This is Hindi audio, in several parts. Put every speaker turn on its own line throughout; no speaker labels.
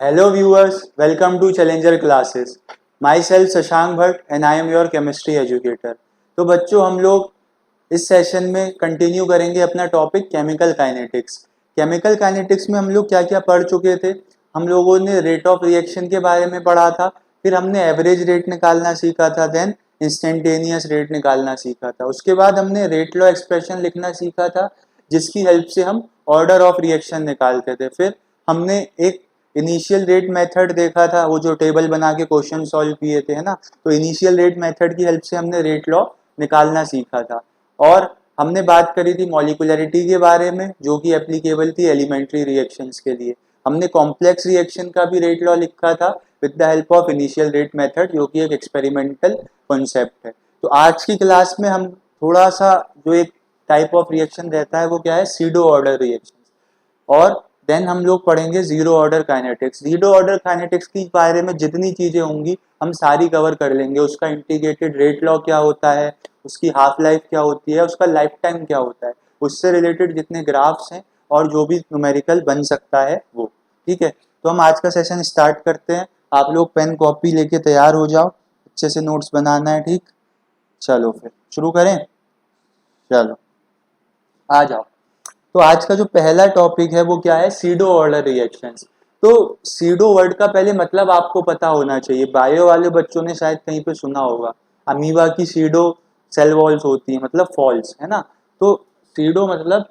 Hello viewers, welcome to Challenger classes. Myself Shashank Bhatt and I am your chemistry educator. तो बच्चों हम लोग इस सेशन में कंटिन्यू करेंगे अपना topic chemical kinetics. Chemical kinetics में हम लोग क्या क्या पढ़ चुके थे। हम लोगों ने रेट ऑफ रिएक्शन के बारे में पढ़ा था, फिर हमने एवरेज रेट निकालना सीखा था, देन इंस्टेंटेनियस रेट निकालना सीखा था। उसके बाद हमने रेट लॉ एक्सप्रेशन लिखना सीखा था, जिसकी हेल्प से हम ऑर्डर ऑफ रिएक्शन निकालते थे। फिर हमने एक इनिशियल रेट मेथड देखा था, वो जो टेबल बना के क्वेश्चन सॉल्व किए थे, है ना। तो इनिशियल रेट मेथड की हेल्प से हमने रेट लॉ निकालना सीखा था। और हमने बात करी थी मॉलिकुलरिटी के बारे में, जो कि एप्लीकेबल थी एलिमेंट्री रिएक्शंस के लिए। हमने कॉम्प्लेक्स रिएक्शन का भी रेट लॉ लिखा था with the help of initial rate method, जो कि एक एक्सपेरिमेंटल कॉन्सेप्ट है। तो आज की क्लास में हम थोड़ा सा जो एक टाइप ऑफ रिएक्शन रहता है वो क्या है, सीडो ऑर्डर रिएक्शन। और देन हम लोग पढ़ेंगे zero order kinetics. Zero order kinetics के बारे में जितनी चीजें होंगी हम सारी कवर कर लेंगे। उसका इंटीग्रेटेड रेट लॉ क्या होता है, उसकी हाफ लाइफ क्या होती है, उसका लाइफ टाइम क्या होता है, उससे रिलेटेड जितने ग्राफ्स हैं और जो भी न्यूमेरिकल बन सकता है वो। ठीक है, तो हम आज का सेशन स्टार्ट करते हैं। आप लोग पेन कॉपी लेके तैयार हो जाओ, अच्छे से नोट्स बनाना है। ठीक, चलो फिर शुरू करें। चलो आ जाओ। तो आज का जो पहला टॉपिक है वो क्या है, सीडो ऑर्डर रिएक्शंस। तो सीडो वर्ड का पहले मतलब आपको पता होना चाहिए। बायो वाले बच्चों ने शायद कहीं पे सुना होगा, अमीबा की सीडो सेल वॉल्स होती है, मतलब फॉल्स, है ना। तो सीडो मतलब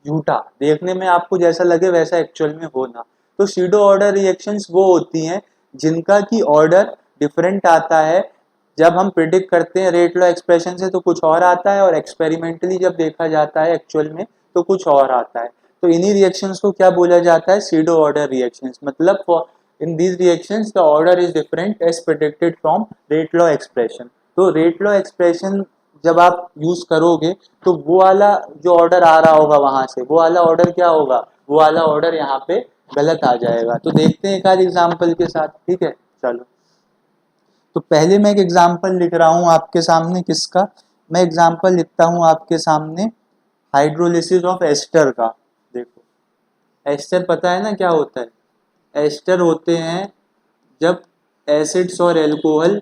झूठा, देखने में आपको जैसा लगे वैसा एक्चुअल में होना। तो सीडो ऑर्डर रिएक्शंस वो होती हैं जिनका की ऑर्डर डिफरेंट आता है। जब हम प्रिडिक्ट करते हैं रेट लॉ एक्सप्रेशन से तो कुछ और आता है, और एक्सपेरिमेंटली जब देखा जाता है एक्चुअल में तो कुछ और आता है। तो इन्हीं रिएक्शंस को क्या बोला जाता है, सीडो ऑर्डर रिएक्शंस। मतलब in these reactions the order is different as predicted from rate law expression. तो रेट लॉ एक्सप्रेशन जब आप यूज करोगे तो वो वाला जो ऑर्डर आ रहा होगा वहां से, वो वाला ऑर्डर क्या होगा, वो वाला ऑर्डर यहाँ पे गलत आ जाएगा। तो देखते हैं एक आध एग्जाम्पल के साथ। ठीक है, चलो। तो पहले मैं एक एग्जाम्पल लिख रहा हूँ आपके सामने। किसका? मैं एग्जाम्पल लिखता हूँ आपके सामने हाइड्रोलिसिस ऑफ एस्टर का। देखो, एस्टर पता है ना क्या होता है। एस्टर होते हैं जब एसिड्स और एल्कोहल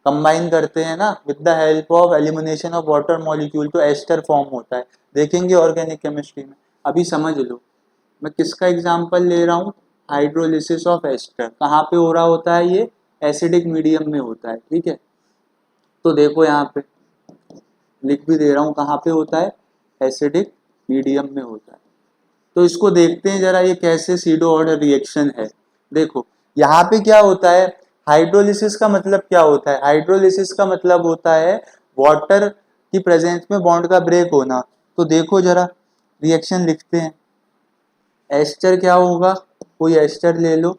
कंबाइन करते हैं ना with the help of elimination of water molecule, तो एस्टर फॉर्म होता है। देखेंगे ऑर्गेनिक केमिस्ट्री में। अभी समझ लो मैं किसका एग्जाम्पल ले रहा हूँ, हाइड्रोलिसिस ऑफ एस्टर। कहाँ पे हो रहा होता है ये, एसिडिक मीडियम में होता है। ठीक है, तो देखो यहाँ पे लिख भी दे रहा हूँ कहाँ पे होता है, एसिडिक मीडियम में होता है। तो इसको देखते हैं जरा, ये कैसे सीडो ऑर्डर रिएक्शन है। देखो यहाँ पे क्या होता है, हाइड्रोलिसिस का मतलब क्या होता है, हाइड्रोलिसिस का मतलब होता है वाटर की प्रेजेंस में बॉन्ड का ब्रेक होना। तो देखो जरा रिएक्शन लिखते हैं। एस्टर क्या होगा, कोई एस्टर ले लो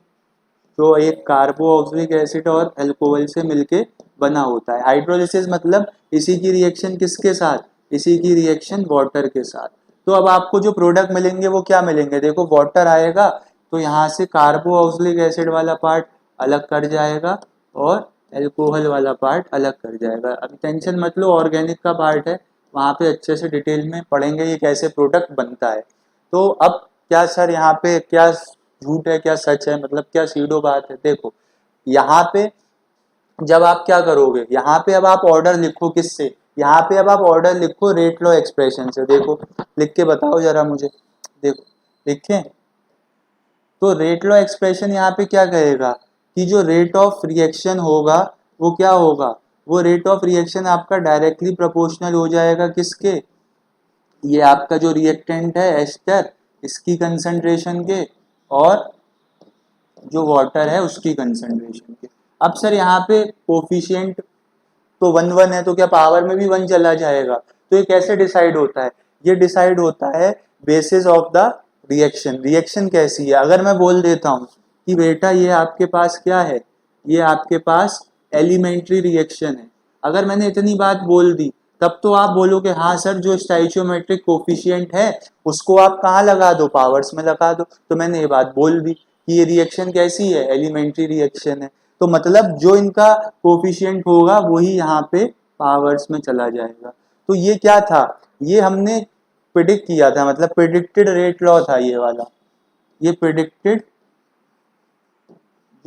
जो एक कार्बोक्सिलिक एसिड और अल्कोहल से मिलके बना होता है। हाइड्रोलिसिस मतलब इसी की रिएक्शन किसके साथ, इसी की रिएक्शन वाटर के साथ। तो अब आपको जो प्रोडक्ट मिलेंगे वो क्या मिलेंगे, देखो वाटर आएगा तो यहाँ से कार्बोक्सिलिक एसिड वाला पार्ट अलग कर जाएगा और अल्कोहल वाला पार्ट अलग कर जाएगा। अभी टेंशन मत लो, ऑर्गेनिक का पार्ट है, वहाँ पे अच्छे से डिटेल में पढ़ेंगे ये कैसे प्रोडक्ट बनता है। तो अब क्या सर यहाँ पे क्या झूठ है क्या सच है, मतलब क्या सीडो बात है। देखो यहाँ पे जब आप क्या करोगे, यहाँ पे अब आप ऑर्डर लिखो किससे, यहाँ पे अब आप ऑर्डर लिखो रेट लॉ एक्सप्रेशन से। देखो लिख के बताओ जरा मुझे। देखो लिखें, तो रेट लॉ एक्सप्रेशन यहाँ पे क्या कहेगा कि जो रेट ऑफ रिएक्शन होगा वो क्या होगा, वो रेट ऑफ रिएक्शन आपका डायरेक्टली प्रोपोर्शनल हो जाएगा किसके, ये आपका जो रिएक्टेंट है एस्टर, इसकी कंसंट्रेशन के, और जो वाटर है उसकी कंसंट्रेशन के। अब सर यहाँ पे कोफिशिएंट तो 1 1 है, तो क्या पावर में भी 1 चला जाएगा। तो ये कैसे डिसाइड होता है, ये डिसाइड होता है basis of the reaction. Reaction कैसी है, अगर मैं बोल देता हूँ कि बेटा ये आपके पास क्या है, ये आपके पास एलिमेंट्री रिएक्शन है, अगर मैंने इतनी बात बोल दी तब तो आप बोलोगे हाँ सर जो स्टाइचियोमेट्रिक कोफिशिएंट है उसको आप कहाँ लगा दो, पावर्स में लगा दो। तो मैंने ये बात बोल दी कि ये रिएक्शन कैसी है, एलिमेंट्री रिएक्शन है। तो मतलब जो इनका कोफिशिएंट होगा वही यहाँ पे पावर्स में चला जाएगा। तो ये क्या था, ये हमने प्रिडिक्ट किया था, मतलब प्रिडिक्टेड रेट लॉ था ये वाला, ये प्रिडिक्टेड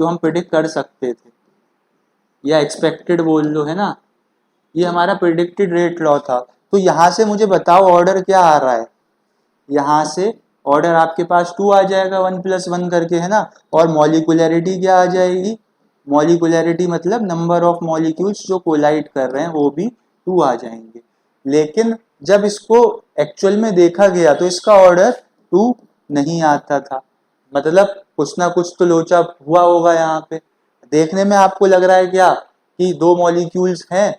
जो हम प्रिडिक्ट कर सकते थे, या एक्सपेक्टेड बोल लो, है ना, ये हमारा प्रिडिक्टेड रेट लॉ था। तो यहाँ से मुझे बताओ ऑर्डर क्या आ रहा है, यहाँ से ऑर्डर आपके पास 2 आ जाएगा 1+1 करके, है ना, और मॉलिकुलैरिटी क्या आ जाएगी, मॉलिकुलैरिटी मतलब नंबर ऑफ मॉलिक्यूल्स जो कोलाइड कर रहे हैं वो भी 2 आ जाएंगे। लेकिन जब इसको एक्चुअल में देखा गया तो इसका ऑर्डर 2 नहीं आता था, मतलब कुछ ना कुछ तो लोचा हुआ होगा यहाँ पे। देखने में आपको लग रहा है क्या कि 2 मॉलिक्यूल्स हैं,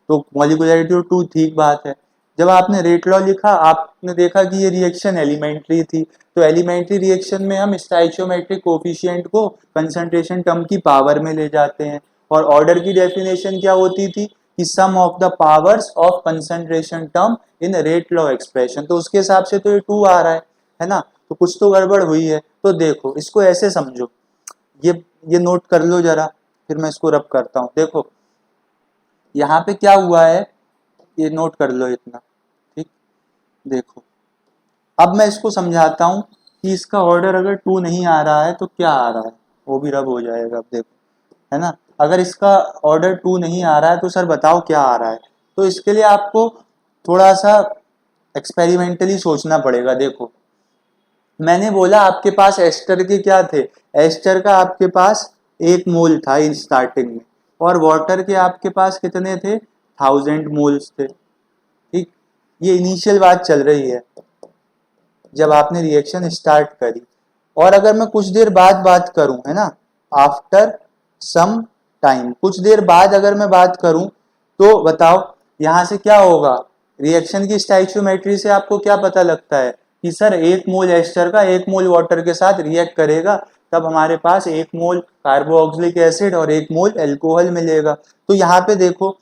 तो मॉलिकुलैरिटी 2, ठीक बात है। जब आपने रेट लॉ लिखा आपने देखा कि ये रिएक्शन एलिमेंट्री थी, तो एलिमेंट्री रिएक्शन में हम स्टाइचियोमेट्रिक कोफिशिएंट को कंसंट्रेशन टर्म की पावर में ले जाते हैं, और ऑर्डर की डेफिनेशन क्या होती थी कि sum of the powers of concentration term in rate law expression. तो उसके हिसाब से तो ये 2 आ रहा है ना, तो कुछ तो गड़बड़ हुई है। तो देखो इसको ऐसे समझो, ये नोट कर लो जरा, फिर मैं इसको रब करता हूँ। देखो यहाँ पे क्या हुआ है, ये नोट कर लो इतना, ठीक। देखो अब मैं इसको समझाता हूँ कि इसका ऑर्डर अगर 2 नहीं आ रहा है तो क्या आ रहा है, वो भी रब हो जाएगा। अब देखो, है ना, अगर इसका ऑर्डर 2 नहीं आ रहा है तो सर बताओ क्या आ रहा है। तो इसके लिए आपको थोड़ा सा एक्सपेरिमेंटली सोचना पड़ेगा। देखो मैंने बोला आपके पास एस्टर के क्या थे, एस्टर का आपके पास 1 मोल था इन स्टार्टिंग में, और वाटर के आपके पास कितने थे, 1000 मोल्स थे, ठीक। ये इनिशियल बात चल रही है जब आपने रिएक्शन स्टार्ट करी। और अगर मैं कुछ देर बाद बात करूं, है ना, आफ्टर सम टाइम, कुछ देर बाद अगर मैं बात करूं, तो बताओ यहां से क्या होगा, रिएक्शन की स्टाइचियोमेट्री से आपको क्या पता लगता है कि सर 1 मोल एस्टर का 1 मोल वाटर के साथ रिएक्ट करेगा, तब हमारे पास 1 मोल कार्बोक्सिलिक एसिड और 1 मोल एल्कोहल मिलेगा। तो यहाँ पे देखो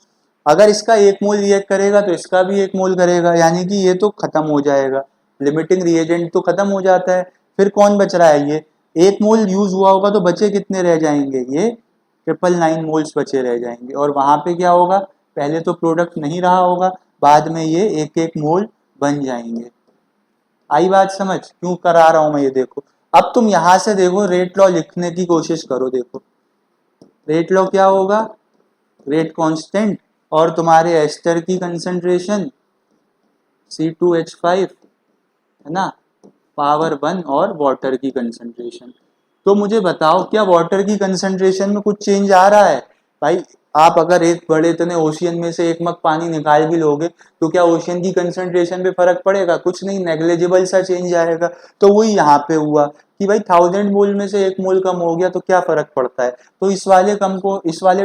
अगर इसका 1 मोल रिएक्ट करेगा तो इसका भी 1 मोल करेगा, यानी कि ये तो खत्म हो जाएगा, लिमिटिंग रिएजेंट तो खत्म हो जाता है। फिर कौन बच रहा है, ये 1 मोल यूज हुआ होगा तो बचे कितने रह जाएंगे, ये 999 मोल्स बचे रह जाएंगे। और वहां पे क्या होगा, पहले तो प्रोडक्ट नहीं रहा होगा, बाद में ये 1-1 मोल बन जाएंगे। आई बात समझ क्यों करा रहा हूं मैं ये। देखो अब तुम यहां से देखो रेट लॉ लिखने की कोशिश करो। देखो रेट लॉ क्या होगा, रेट कांस्टेंट और तुम्हारे एस्टर की कंसंट्रेशन C2H5, है ना, पावर 1 और वाटर की कंसंट्रेशन। तो मुझे बताओ क्या वाटर की कंसंट्रेशन में कुछ चेंज आ रहा है भाई। आप अगर एक बड़े इतने ओशियन में से 1 मग पानी निकाल भी लोगे तो क्या ओशियन की कंसंट्रेशन पे फर्क पड़ेगा, कुछ नहीं, नेग्लिजिबल सा चेंज आएगा। तो वही यहाँ पे हुआ कि भाई 1000 मोल में से 1 मोल कम हो गया तो क्या फर्क पड़ता है। तो इस वाले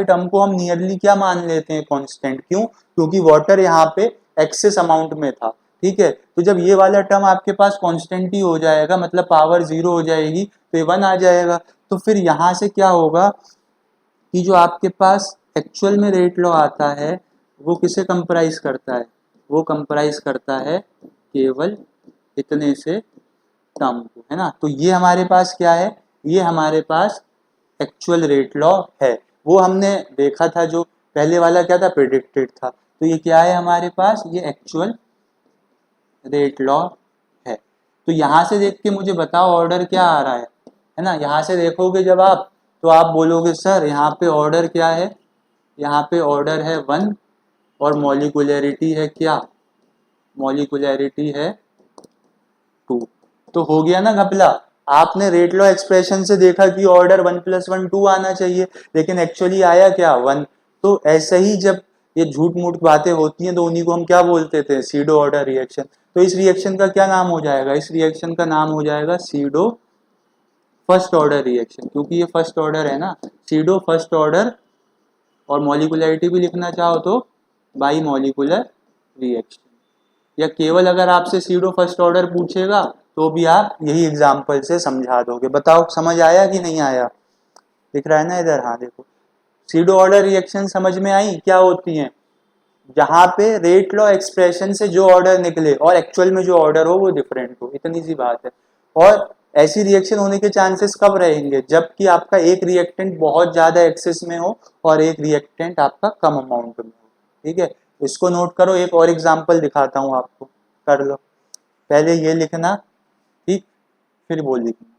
टर्म को हम नियरली क्या मान लेते हैं, कांस्टेंट। क्यों, क्योंकि वाटर यहाँ पे एक्सेस अमाउंट में था, ठीक है। तो जब ये वाला टर्म आपके पास कांस्टेंट ही हो जाएगा, मतलब पावर 0 हो जाएगी, तो ये 1 आ जाएगा। तो फिर यहाँ से क्या होगा कि जो आपके पास एक्चुअल में रेट लॉ आता है वो किसे कंप्राइज करता है, वो कंप्राइज करता है केवल इतने से टर्म को, है ना। तो ये हमारे पास क्या है, ये हमारे पास एक्चुअल रेट लॉ है। वो हमने देखा था, जो पहले वाला क्या था, प्रेडिक्टेड था। तो ये क्या है हमारे पास, ये एक्चुअल रेट लॉ है। तो यहां से देख के मुझे बताओ ऑर्डर क्या आ रहा है ना। यहां से देखोगे जब आप, तो आप बोलोगे सर यहाँ पे ऑर्डर क्या है, यहाँ पे ऑर्डर है 1 और मॉलिकुलैरिटी है क्या, मॉलिकुलैरिटी है 2। तो हो गया ना घपला। आपने रेट लॉ एक्सप्रेशन से देखा कि ऑर्डर 1+1 2 आना चाहिए, लेकिन एक्चुअली आया क्या, 1। तो ऐसे ही जब ये झूठ मूठ बातें होती हैं तो उन्हीं को हम क्या बोलते थे, सीडो ऑर्डर रिएक्शन। तो इस रिएक्शन का क्या नाम हो जाएगा, इस रिएक्शन का नाम हो जाएगा सीडो फर्स्ट ऑर्डर रिएक्शन, क्योंकि ये फर्स्ट ऑर्डर है ना, सीडो फर्स्ट ऑर्डर। और मॉलिकुलैरिटी भी लिखना चाहो तो बाई मॉलिकुलर रिएक्शन, या केवल अगर आपसे सीडो फर्स्ट ऑर्डर पूछेगा तो भी आप यही एग्जाम्पल से समझा दोगे। बताओ समझ आया कि नहीं आया, दिख रहा है ना इधर, हाँ देखो सीडो ऑर्डर रिएक्शन समझ में आई क्या होती हैं, जहां पे रेट लॉ एक्सप्रेशन से जो ऑर्डर निकले और एक्चुअल में जो ऑर्डर हो वो डिफरेंट हो, इतनी सी बात है। और ऐसी रिएक्शन होने के चांसेस कब रहेंगे, जबकि आपका एक रिएक्टेंट बहुत ज्यादा एक्सेस में हो और एक रिएक्टेंट आपका कम अमाउंट में हो, ठीक है। इसको नोट करो, एक और एग्जांपल दिखाता हूं आपको, कर लो। पहले ये लिखना, ठीक, फिर वो लिखना।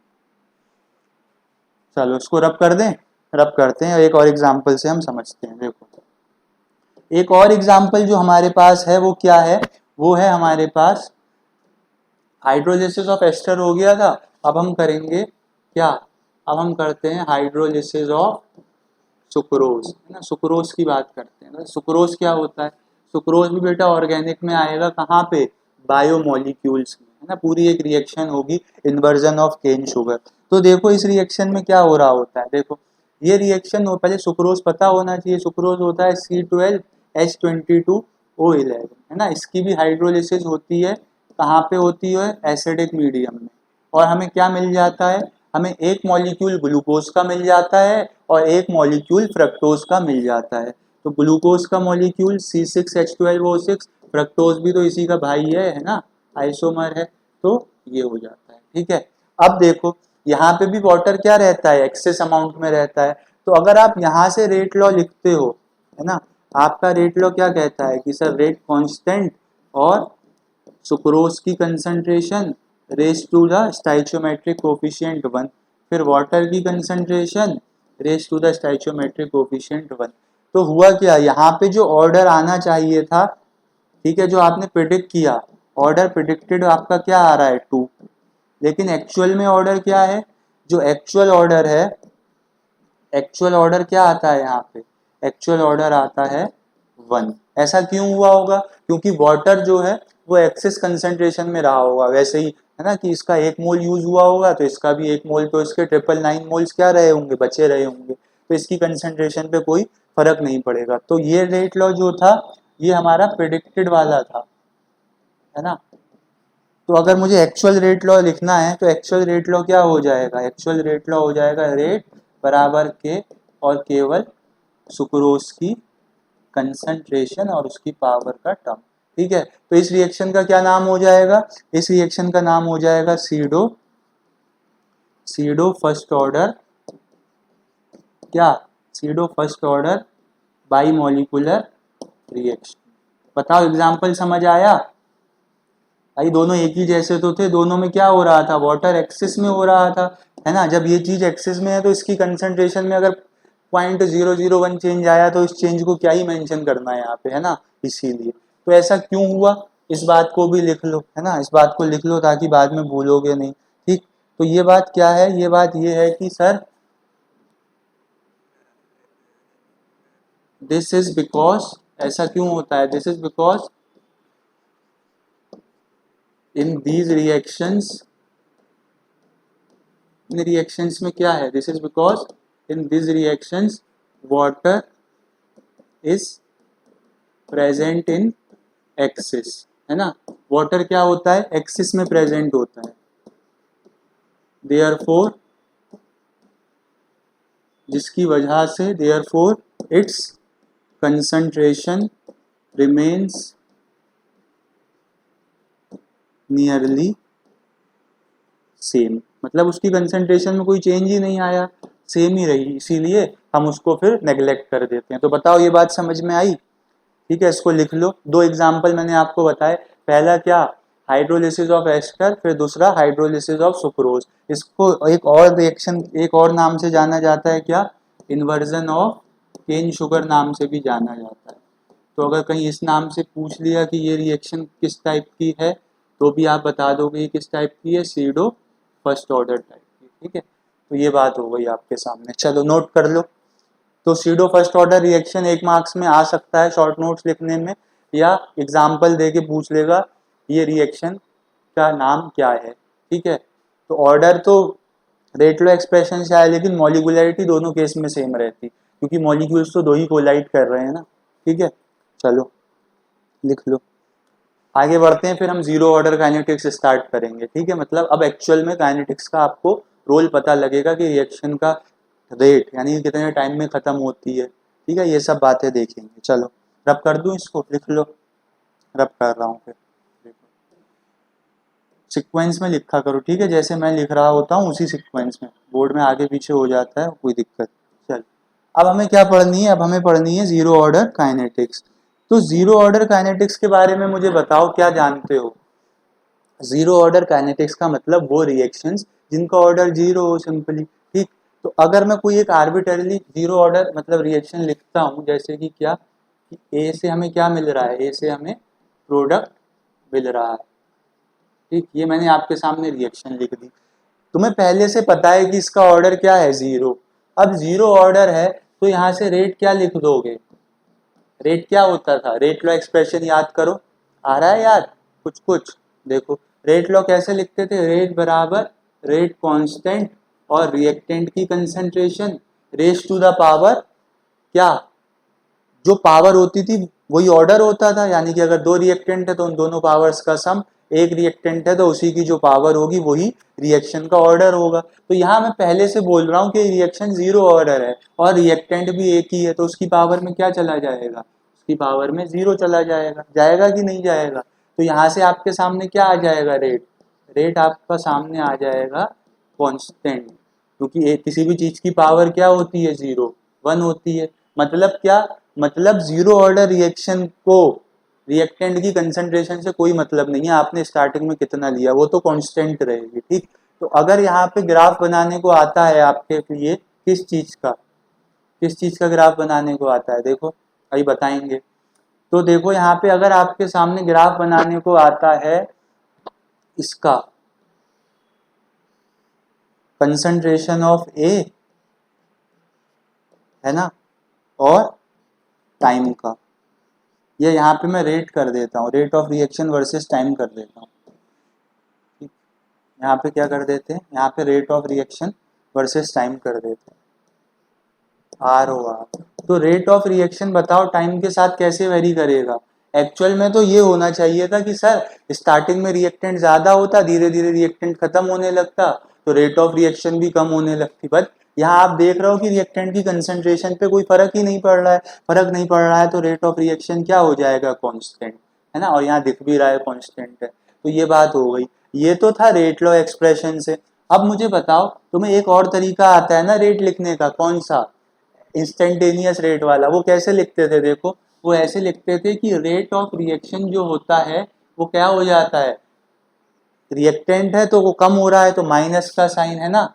चलो इसको रब कर दें, रब करते हैं, एक और एग्जाम्पल से हम समझते हैं। देखो एक और एग्जाम्पल जो हमारे पास है वो क्या है, वो है हमारे पास हाइड्रोलिसिस ऑफ एस्टर हो गया था। अब हम करेंगे क्या, अब हम करते हैं हाइड्रोलिसिस ऑफ सुक्रोज, है ना, सुक्रोज की बात करते हैं। सुक्रोज क्या होता है, सुक्रोज भी बेटा ऑर्गेनिक में आएगा, कहाँ पे, बायोमोलिक्यूल्स में, है ना। पूरी एक रिएक्शन होगी इन्वर्जन ऑफ केन शुगर। तो देखो इस रिएक्शन में क्या हो रहा होता है, देखो ये रिएक्शन हो, पहले सुक्रोज पता होना चाहिए, सुक्रोज होता है C12H22O11, है ना। इसकी भी हाइड्रोलिसिस होती है, कहाँ पे होती है, एसिडिक मीडियम में। और हमें क्या मिल जाता है, हमें एक मॉलिक्यूल ग्लूकोज का मिल जाता है और एक मॉलिक्यूल फ्रक्टोज का मिल जाता है। तो ग्लूकोज का मॉलिक्यूल C6H12O6, फ्रक्टोज भी तो इसी का भाई है ना, आइसोमर है, तो ये हो जाता है। ठीक है, अब देखो यहाँ पे भी वाटर क्या रहता है, एक्सेस अमाउंट में रहता है। तो अगर आप यहाँ से रेट लॉ लिखते हो, है ना, आपका रेट लॉ क्या कहता है कि सर रेट कांस्टेंट और सुक्रोज की concentration raise to the stoichiometric coefficient 1, फिर वाटर की concentration raise to the stoichiometric coefficient 1। तो हुआ क्या, यहाँ पे जो ऑर्डर आना चाहिए था, ठीक है, जो आपने प्रिडिक्ट किया, ऑर्डर प्रिडिक्टेड आपका क्या आ रहा है 2, लेकिन एक्चुअल में ऑर्डर क्या है, जो एक्चुअल ऑर्डर है, एक्चुअल ऑर्डर क्या आता है यहाँ पे, एक्चुअल ऑर्डर आता है 1। ऐसा क्यों हुआ होगा, क्योंकि वाटर जो है वो एक्सेस कंसंट्रेशन में रहा होगा, वैसे ही है ना, कि इसका 1 मोल यूज हुआ होगा तो इसका भी 1 मोल, तो इसके 999 मोल्स क्या रहे होंगे, बचे रहे होंगे, तो इसकी कंसंट्रेशन पे कोई फर्क नहीं पड़ेगा। तो ये रेट लॉ जो था ये हमारा प्रिडिक्टेड वाला था, है ना। तो अगर मुझे एक्चुअल रेट लॉ लिखना है तो एक्चुअल रेट लॉ क्या हो जाएगा, एक्चुअल रेट लॉ हो जाएगा रेट बराबर के और केवल सुक्रोज की कंसंट्रेशन और उसकी पावर का टर्म। ठीक है, तो इस रिएक्शन का क्या नाम हो जाएगा, इस रिएक्शन का नाम हो जाएगा सीडो फर्स्ट ऑर्डर, क्या, सीडो फर्स्ट ऑर्डर बाइमोलिकुलर रिएक्शन। बताओ एग्जांपल समझ आया, भाई दोनों एक ही जैसे तो थे, दोनों में क्या हो रहा था, वाटर एक्सेस में हो रहा था, है ना। जब ये चीज एक्सेस में है तो इसकी कंसंट्रेशन में अगर 0.001 चेंज आया तो इस चेंज को क्या ही मेंशन करना है यहाँ पे, है ना, इसीलिए। तो ऐसा क्यों हुआ, इस बात को भी लिख लो, है ना, इस बात को लिख लो ताकि बाद में भूलोगे नहीं। ठीक, तो ये बात क्या है, ये बात ये है कि सर दिस इज बिकॉज, ऐसा क्यों होता है, this is because in these reactions, in reactions में क्या है, this is because in this reactions water is present in axis, है ना। वाटर क्या होता है, एक्सिस में प्रेजेंट होता है, देयरफॉर, जिसकी वजह से therefore it's concentration remains nearly same, मतलब उसकी कंसंट्रेशन में कोई चेंज ही नहीं आया, सेम ही रही, इसीलिए हम उसको फिर नेग्लेक्ट कर देते हैं। तो बताओ ये बात समझ में आई। ठीक है, इसको लिख लो, दो एग्जाम्पल मैंने आपको बताए, पहला क्या, हाइड्रोलिसिस ऑफ एस्टर, फिर दूसरा हाइड्रोलिसिस ऑफ सुक्रोज। इसको एक और रिएक्शन, एक और नाम से जाना जाता है, क्या, इन्वर्जन ऑफ केन शुगर नाम से भी जाना जाता है। तो अगर कहीं इस नाम से पूछ लिया कि ये रिएक्शन किस टाइप की है, तो भी आप बता दोगे ये किस टाइप की है, सीडो फर्स्ट ऑर्डर टाइप की। ठीक है, तो ये बात हो गई आपके सामने, चलो नोट कर लो। तो pseudo first order reaction 1 marks में आ सकता है शॉर्ट नोट्स लिखने में, या एग्जाम्पल दे के पूछ लेगा ये रिएक्शन का नाम क्या है। ठीक है, तो ऑर्डर तो रेट लो एक्सप्रेशन से आए, लेकिन मॉलिकुलरिटी दोनों केस में सेम रहती, क्योंकि मॉलिक्यूल्स तो दो ही कोलाइड कर रहे हैं ना। ठीक है, चलो लिख लो, आगे बढ़ते हैं, फिर हम जीरो ऑर्डर काइनेटिक्स स्टार्ट करेंगे। ठीक है, मतलब अब एक्चुअल में काइनेटिक्स का आपको रोल पता लगेगा कि रिएक्शन का रेट यानी कितने टाइम में खत्म होती है। ठीक है, ये सब बातें देखेंगे। चलो रब कर दूं, इसको लिख लो, रब कर रहा हूँ, फिर सीक्वेंस में लिखा करो। ठीक है, जैसे मैं लिख रहा होता हूँ उसी सीक्वेंस में, बोर्ड में आगे पीछे हो जाता है, कोई दिक्कत। चल अब हमें क्या पढ़नी है, अब हमें पढ़नी है जीरो ऑर्डर काइनेटिक्स। तो जीरो ऑर्डर काइनेटिक्स के बारे में मुझे बताओ, क्या जानते हो। जीरो ऑर्डर काइनेटिक्स का मतलब वो रिएक्शंस जिनका ऑर्डर जीरो हो, सिंपली। ठीक, तो अगर मैं कोई एक आर्बिटरली जीरो ऑर्डर मतलब रिएक्शन लिखता हूँ, जैसे कि क्या, कि ए से हमें क्या मिल रहा है, ए से हमें प्रोडक्ट मिल रहा है, ठीक, ये मैंने आपके सामने रिएक्शन लिख दी। तुम्हें पहले से पता है कि इसका ऑर्डर क्या है, जीरो। अब जीरो ऑर्डर है तो यहाँ से रेट क्या लिख दोगे, रेट क्या होता था, रेट लॉ एक्सप्रेशन याद करो, आ रहा है याद कुछ कुछ। देखो रेट लॉ कैसे लिखते थे, रेट बराबर रेट कांस्टेंट और रिएक्टेंट की concentration raise to the power, क्या, जो पावर होती थी वही ऑर्डर होता था, यानी कि अगर दो रिएक्टेंट है तो उन दोनों पावर्स का सम, एक रिएक्टेंट है तो उसी की जो पावर होगी वही रिएक्शन का ऑर्डर होगा। तो यहाँ मैं पहले से बोल रहा हूँ कि रिएक्शन जीरो ऑर्डर है और रिएक्टेंट भी एक ही है, तो उसकी पावर में क्या चला जाएगा, उसकी पावर में जीरो चला जाएगा, जाएगा कि नहीं जाएगा। तो यहाँ से आपके सामने क्या आ जाएगा, रेट, रेट आपका सामने आ जाएगा कांस्टेंट, क्योंकि किसी भी चीज की पावर क्या होती है, जीरो, वन होती है। मतलब क्या, मतलब जीरो ऑर्डर रिएक्शन को रिएक्टेंट की कंसंट्रेशन से कोई मतलब नहीं है, आपने स्टार्टिंग में कितना लिया वो तो कांस्टेंट रहेगी, ठीक। तो अगर यहाँ पे ग्राफ बनाने को आता है आपके लिए, किस चीज का, किस चीज का ग्राफ बनाने को आता है, देखो अभी बताएंगे। तो देखो यहाँ पे अगर आपके सामने ग्राफ बनाने को आता है इसका, कंसंट्रेशन ऑफ ए है ना, और टाइम का, ये यहाँ पे मैं रेट कर देता हूँ, rate of reaction versus time कर देता हूँ, ठीक। यहाँ पे क्या कर देते हैं, यहाँ पे rate of reaction versus time कर देते हैं, आर ओ आर। तो रेट ऑफ रिएक्शन बताओ टाइम के साथ कैसे वेरी करेगा। एक्चुअल में तो ये होना चाहिए था कि सर स्टार्टिंग में रिएक्टेंट ज्यादा होता, धीरे धीरे रिएक्टेंट खत्म होने लगता, तो रेट ऑफ रिएक्शन भी कम होने लगती। बट यहाँ आप देख रहे हो कि रिएक्टेंट की कंसंट्रेशन पे कोई फर्क ही नहीं पड़ रहा है, फर्क नहीं पड़ रहा है, तो रेट ऑफ रिएक्शन क्या हो जाएगा, कांस्टेंट, है ना, और यहाँ दिख भी रहा है कांस्टेंट है। तो ये बात हो गई, ये तो था रेट लॉ एक्सप्रेशन से। अब मुझे बताओ, तुम्हें एक और तरीका आता है ना रेट लिखने का, कौन सा, इंस्टेंटेनियस रेट वाला। वो कैसे लिखते थे, देखो वो ऐसे लिखते थे कि रेट ऑफ रिएक्शन जो होता है वो क्या हो जाता है, रिएक्टेंट है तो वो कम हो रहा है तो माइनस का साइन है ना,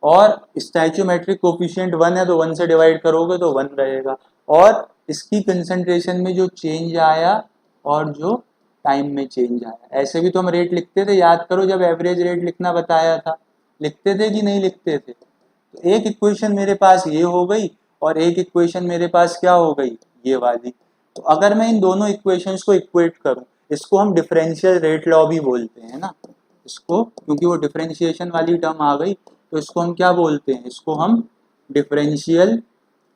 और स्टैच्यूमेट्रिक कोफिशिएंट वन है तो वन से डिवाइड करोगे तो वन रहेगा, और इसकी कंसंट्रेशन में जो चेंज आया और जो टाइम में चेंज आया, ऐसे भी तो हम रेट लिखते थे, याद करो जब एवरेज रेट लिखना बताया था, लिखते थे कि नहीं लिखते थे। तो एक इक्वेशन मेरे पास ये हो गई और एक इक्वेशन मेरे पास क्या हो गई, ये वाली। तो अगर मैं इन दोनों इक्वेशंस को इक्वेट करूं, इसको हम डिफरेंशियल रेट लॉ भी बोलते हैं ना, इसको, क्योंकि वो डिफरेंशिएशन वाली टर्म आ गई तो इसको हम क्या बोलते हैं, इसको हम डिफरेंशियल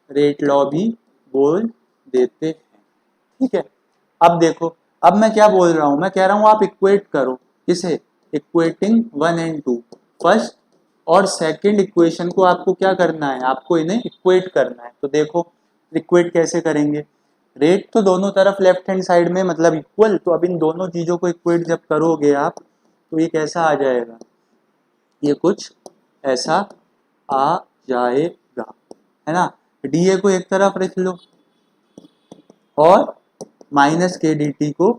रेट लॉ भी बोल देते हैं, ठीक है। अब देखो, अब मैं क्या बोल रहा हूं, मैं कह रहा हूं आप इक्वेट करो, किसे, equating one and two, first और सेकंड इक्वेशन को आपको क्या करना है, आपको इन्हें इक्वेट करना है। तो देखो इक्वेट कैसे करेंगे, रेट तो दोनों तरफ लेफ्ट हैंड साइड में मतलब इक्वल, तो अब इन दोनों चीजों को इक्वेट जब करोगे आप तो ये कैसा आ जाएगा, ये कुछ ऐसा आ जाएगा, है ना। डीए को एक तरफ रख लो और माइनस के डी टी को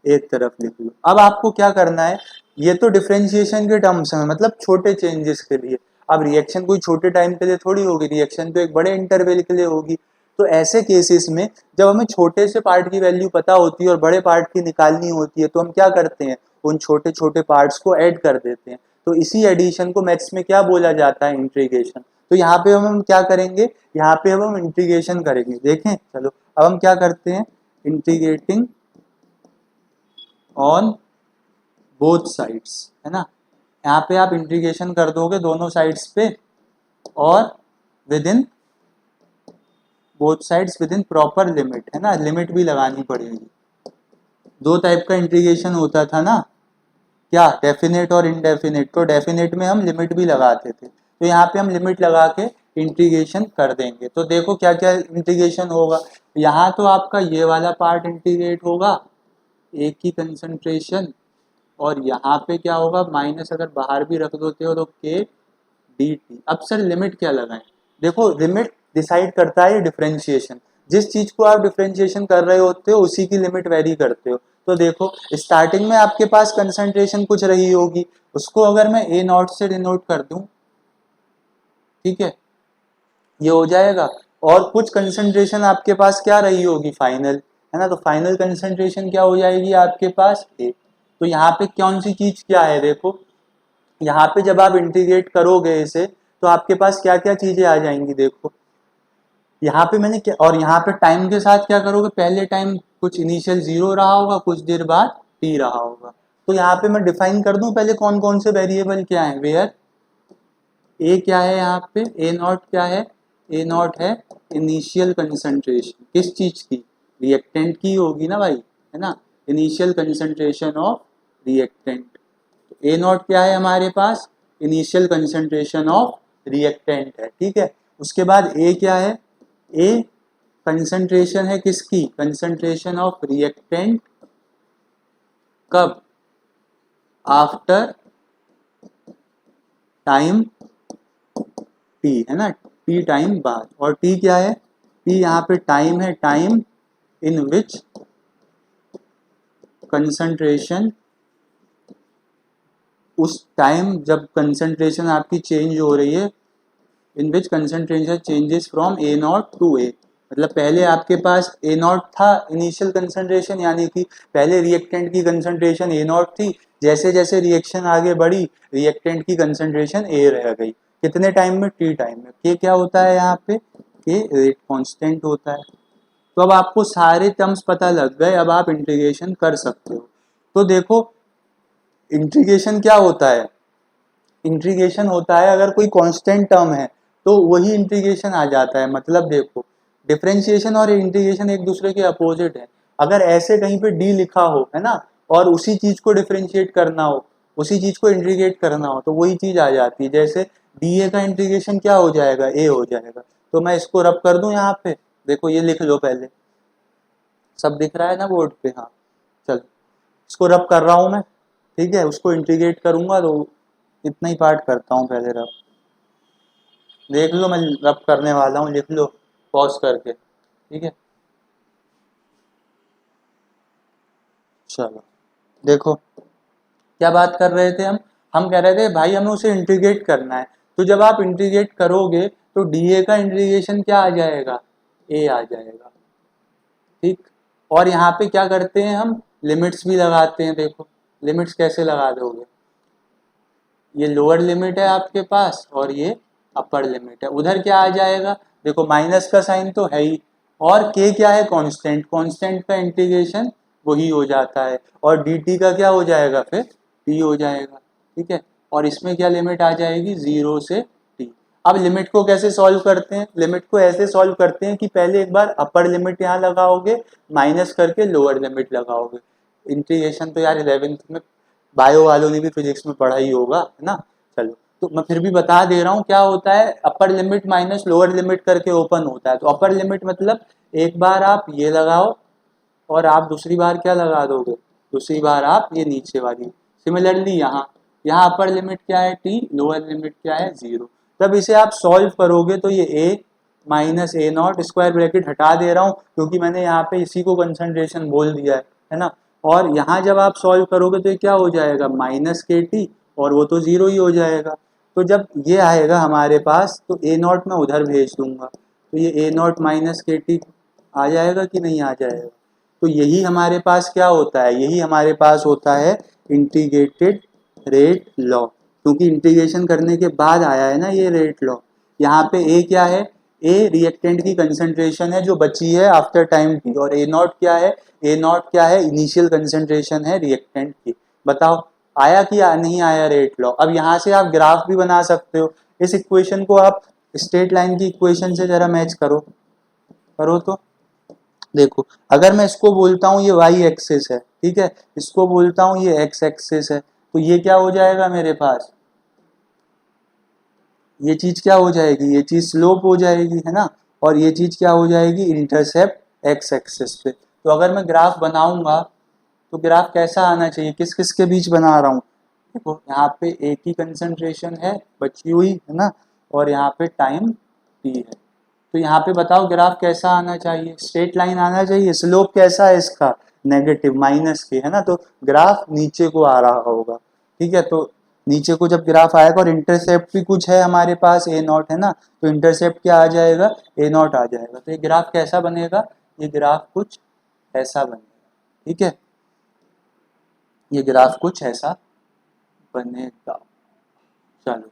एक तरफ लिख लो। अब आपको क्या करना है, ये तो डिफरेंशिएशन के टर्म्स में, मतलब छोटे चेंजेस के लिए। अब रिएक्शन कोई छोटे टाइम के लिए थोड़ी होगी, रिएक्शन तो एक बड़े इंटरवल के लिए होगी। तो ऐसे केसेस में जब हमें छोटे से पार्ट की वैल्यू पता होती है और बड़े पार्ट की निकालनी होती है, तो हम क्या करते हैं, उन छोटे छोटे पार्ट्स को ऐड कर देते हैं। तो इसी एडिशन को मैथ्स में क्या बोला जाता है, इंटीग्रेशन। तो यहाँ पे हम क्या करेंगे, यहाँ पे हम इंटीग्रेशन करेंगे, देखें चलो। अब हम क्या करते हैं, इंटीग्रेटिंग ऑन बोथ साइड्स, है ना। यहाँ पे आप इंटीग्रेशन कर दोगे दोनों साइड्स पे, और with in both sides with in proper limit, है ना, लिमिट भी लगानी पड़ेगी। दो टाइप का इंटीग्रेशन होता था ना, क्या, डेफिनेट और इनडेफिनेट। तो डेफिनेट में हम लिमिट भी लगाते थे, तो यहाँ पे हम लिमिट लगा के इंटीग्रेशन कर देंगे। तो देखो क्या क्या इंटीग्रेशन होगा, यहाँ तो आपका ये वाला पार्ट इंटीग्रेट होगा, एक ही कंसंट्रेशन, और यहाँ पे क्या होगा, माइनस अगर बाहर भी रख देते हो तो के डी टी। अब सर लिमिट क्या लगाएं, देखो लिमिट डिसाइड करता है डिफरेंशिएशन, जिस चीज को आप डिफरेंशिएशन कर रहे होते हो उसी की लिमिट वेरी करते हो। तो देखो स्टार्टिंग में आपके पास कंसंट्रेशन कुछ रही होगी, उसको अगर मैं ए नॉट से डिनोट कर दूं, ठीक है, ये हो जाएगा। और कुछ कंसंट्रेशन आपके पास क्या रही होगी फाइनल, है ना, तो फाइनल कंसंट्रेशन क्या हो जाएगी आपके पास ए। तो यहाँ पे कौन सी चीज क्या है, देखो यहाँ पे जब आप इंटीग्रेट करोगे इसे तो आपके पास क्या क्या चीजें आ जाएंगी, देखो यहाँ पे मैंने क्या, और यहाँ पे टाइम के साथ क्या करोगे, पहले टाइम कुछ इनिशियल 0 रहा होगा, कुछ देर बाद t रहा होगा। तो यहाँ पे मैं डिफाइन कर दूं पहले कौन कौन से वेरिएबल क्या है, वेयर ए क्या है, यहाँ पे ए नॉट क्या है, ए नॉट है इनिशियल कंसंट्रेशन, किस चीज की, रिएक्टेंट की होगी ना भाई, है ना, इनिशियल कंसंट्रेशन ऑफ रिएक्टेंट। तो ए नॉट क्या है हमारे पास, इनिशियल कंसंट्रेशन ऑफ रिएक्टेंट है, ठीक है। उसके बाद ए क्या है, ए कंसंट्रेशन है किसकी, कंसंट्रेशन ऑफ रिएक्टेंट, कब, आफ्टर टाइम टी, है ना, टी टाइम बाद। और टी क्या है, टी यहाँ पे टाइम है, टाइम इन विच कंसंट्रेशन, उस टाइम जब कंसंट्रेशन आपकी चेंज हो रही है, in which concentration changes from A naught to A, मतलब पहले आपके पास ए नॉट था इनिशियल कंसंट्रेशन, यानी कि पहले रिएक्टेंट की कंसंट्रेशन ए नॉट थी, जैसे जैसे रिएक्शन आगे बढ़ी रिएक्टेंट की कंसंट्रेशन ए रह गई, कितने टाइम में, टी टाइम में। के क्या होता है यहाँ पे, के रेट कांस्टेंट होता है। तो अब आपको सारे टर्म्स पता लग गए, अब आप इंटीग्रेशन कर सकते हो। तो देखो इंटीग्रेशन क्या होता है, इंटीग्रेशन होता है अगर कोई कांस्टेंट टर्म है तो वही इंटीग्रेशन आ जाता है। मतलब देखो डिफरेंशिएशन और इंटीग्रेशन एक दूसरे के अपोजिट है। अगर ऐसे कहीं पे डी लिखा हो, है ना, और उसी चीज को डिफरेंशिएट करना हो, उसी चीज को इंटीग्रेट करना हो, तो वही चीज आ जाती है। जैसे डी ए का इंटीग्रेशन क्या हो जाएगा, ए हो जाएगा। तो मैं इसको रब कर दूं यहाँ पे, देखो ये लिख लो पहले, सब दिख रहा है ना बोर्ड पे, हाँ चलो इसको रब कर रहा हूं मैं, ठीक है। उसको इंटीग्रेट करूंगा तो इतना ही पार्ट करता हूँ पहले रब, देख लो मैं रब करने वाला हूँ, लिख लो पॉज करके, ठीक है। चलो देखो क्या बात कर रहे थे हम कह रहे थे भाई हमें उसे इंटीग्रेट करना है। तो जब आप इंटीग्रेट करोगे तो डीए का इंटीग्रेशन क्या आ जाएगा, ए आ जाएगा, ठीक। और यहाँ पे क्या करते हैं हम, लिमिट्स भी लगाते हैं। देखो लिमिट्स कैसे लगा दोगे, ये लोअर लिमिट है आपके पास और ये अपर लिमिट है, उधर क्या आ जाएगा, देखो माइनस का साइन तो है ही, और के क्या है, कांस्टेंट, कांस्टेंट का इंटीग्रेशन वही हो जाता है, और dt का क्या हो जाएगा, फिर t हो जाएगा, ठीक है। और इसमें क्या लिमिट आ जाएगी, 0 से t। अब लिमिट को कैसे सॉल्व करते हैं, लिमिट को ऐसे सॉल्व करते हैं कि पहले एक बार अपर लिमिट यहाँ लगाओगे, माइनस करके लोअर लिमिट लगाओगे। इंटीग्रेशन तो यार 11th में बायो वालों ने भी फिजिक्स में पढ़ा ही होगा, है ना। चलो तो मैं फिर भी बता दे रहा हूँ क्या होता है, upper limit minus lower limit करके ओपन होता है। तो अपर लिमिट मतलब एक बार आप ये लगाओ और आप दूसरी बार क्या लगा दोगे, दूसरी बार आप ये नीचे वाली। सिमिलरली यहाँ यहाँ अपर लिमिट क्या है टी, लोअर लिमिट क्या है 0। तब इसे आप सॉल्व करोगे तो ये A minus A naught, square bracket हटा दे रहा हूँ क्योंकि मैंने यहाँ पे इसी को कंसंट्रेशन बोल दिया है ना। और यहाँ जब आप सॉल्व करोगे तो ये क्या हो जाएगा, माइनस के टी, और वो तो 0 ही हो जाएगा। तो जब ये आएगा हमारे पास तो ए नॉट मैं उधर भेज दूंगा, तो ये ए नॉट माइनस के टी आ जाएगा कि नहीं आ जाएगा। तो यही हमारे पास क्या होता है, यही हमारे पास होता है इंटीग्रेटेड रेट लॉ, क्योंकि इंटीग्रेशन करने के बाद आया है ना ये रेट लॉ। यहाँ पे ए क्या है, ए रिएक्टेंट की कंसंट्रेशन है जो बची है आफ्टर टाइम टी, और ए नॉट क्या है, ए नॉट क्या है, इनिशियल कंसंट्रेशन है रिएक्टेंट की। बताओ आया कि नहीं आया रेट लॉ। अब यहाँ से आप ग्राफ भी बना सकते हो। इस इक्वेशन को आप स्ट्रेट लाइन की इक्वेशन से जरा मैच करो, करो तो देखो, अगर मैं इसको बोलता हूँ ये y एक्सिस है, ठीक है, इसको बोलता हूँ ये x एक्सिस है, तो ये क्या हो जाएगा मेरे पास, ये चीज क्या हो जाएगी, ये चीज स्लोप हो जाएगी, है ना। और ये चीज क्या हो जाएगी, इंटरसेप्ट x एक्सिस पे। तो अगर मैं ग्राफ बनाऊंगा तो ग्राफ कैसा आना चाहिए, किस किस के बीच बना रहा हूँ, देखो यहाँ पे एक ही कंसंट्रेशन है बची हुई, है ना, और यहाँ पे टाइम t है। तो यहाँ पे बताओ ग्राफ कैसा आना चाहिए, स्ट्रेट लाइन आना चाहिए। स्लोप कैसा है इसका, नेगेटिव, माइनस के, है ना, तो ग्राफ नीचे को आ रहा होगा, ठीक है। तो नीचे को जब ग्राफ आएगा और इंटरसेप्ट भी कुछ है हमारे पास ए नॉट है ना, तो इंटरसेप्ट क्या आ जाएगा, ए नॉट आ जाएगा। तो ये ग्राफ कैसा बनेगा, ये ग्राफ कुछ ऐसा बनेगा। ठीक है, ये ग्राफ कुछ ऐसा बनेगा। चलो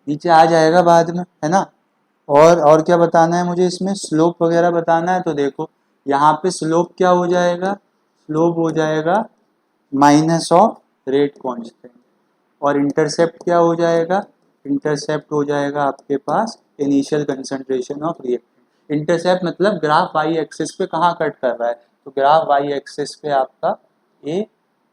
नीचे आ जाएगा बाद में, है ना। और क्या बताना है मुझे, इसमें स्लोप वगैरह बताना है। तो देखो यहाँ पे स्लोप क्या हो जाएगा, स्लोप हो जाएगा माइनस ऑफ रेट कांस्टेंट, और इंटरसेप्ट क्या हो जाएगा, इंटरसेप्ट हो जाएगा आपके पास initial concentration of reactant. Intercept मतलब ग्राफ वाई एक्सिस पे कहाँ कट कर रहा है, तो ग्राफ वाई एक्सिस पे आपका ए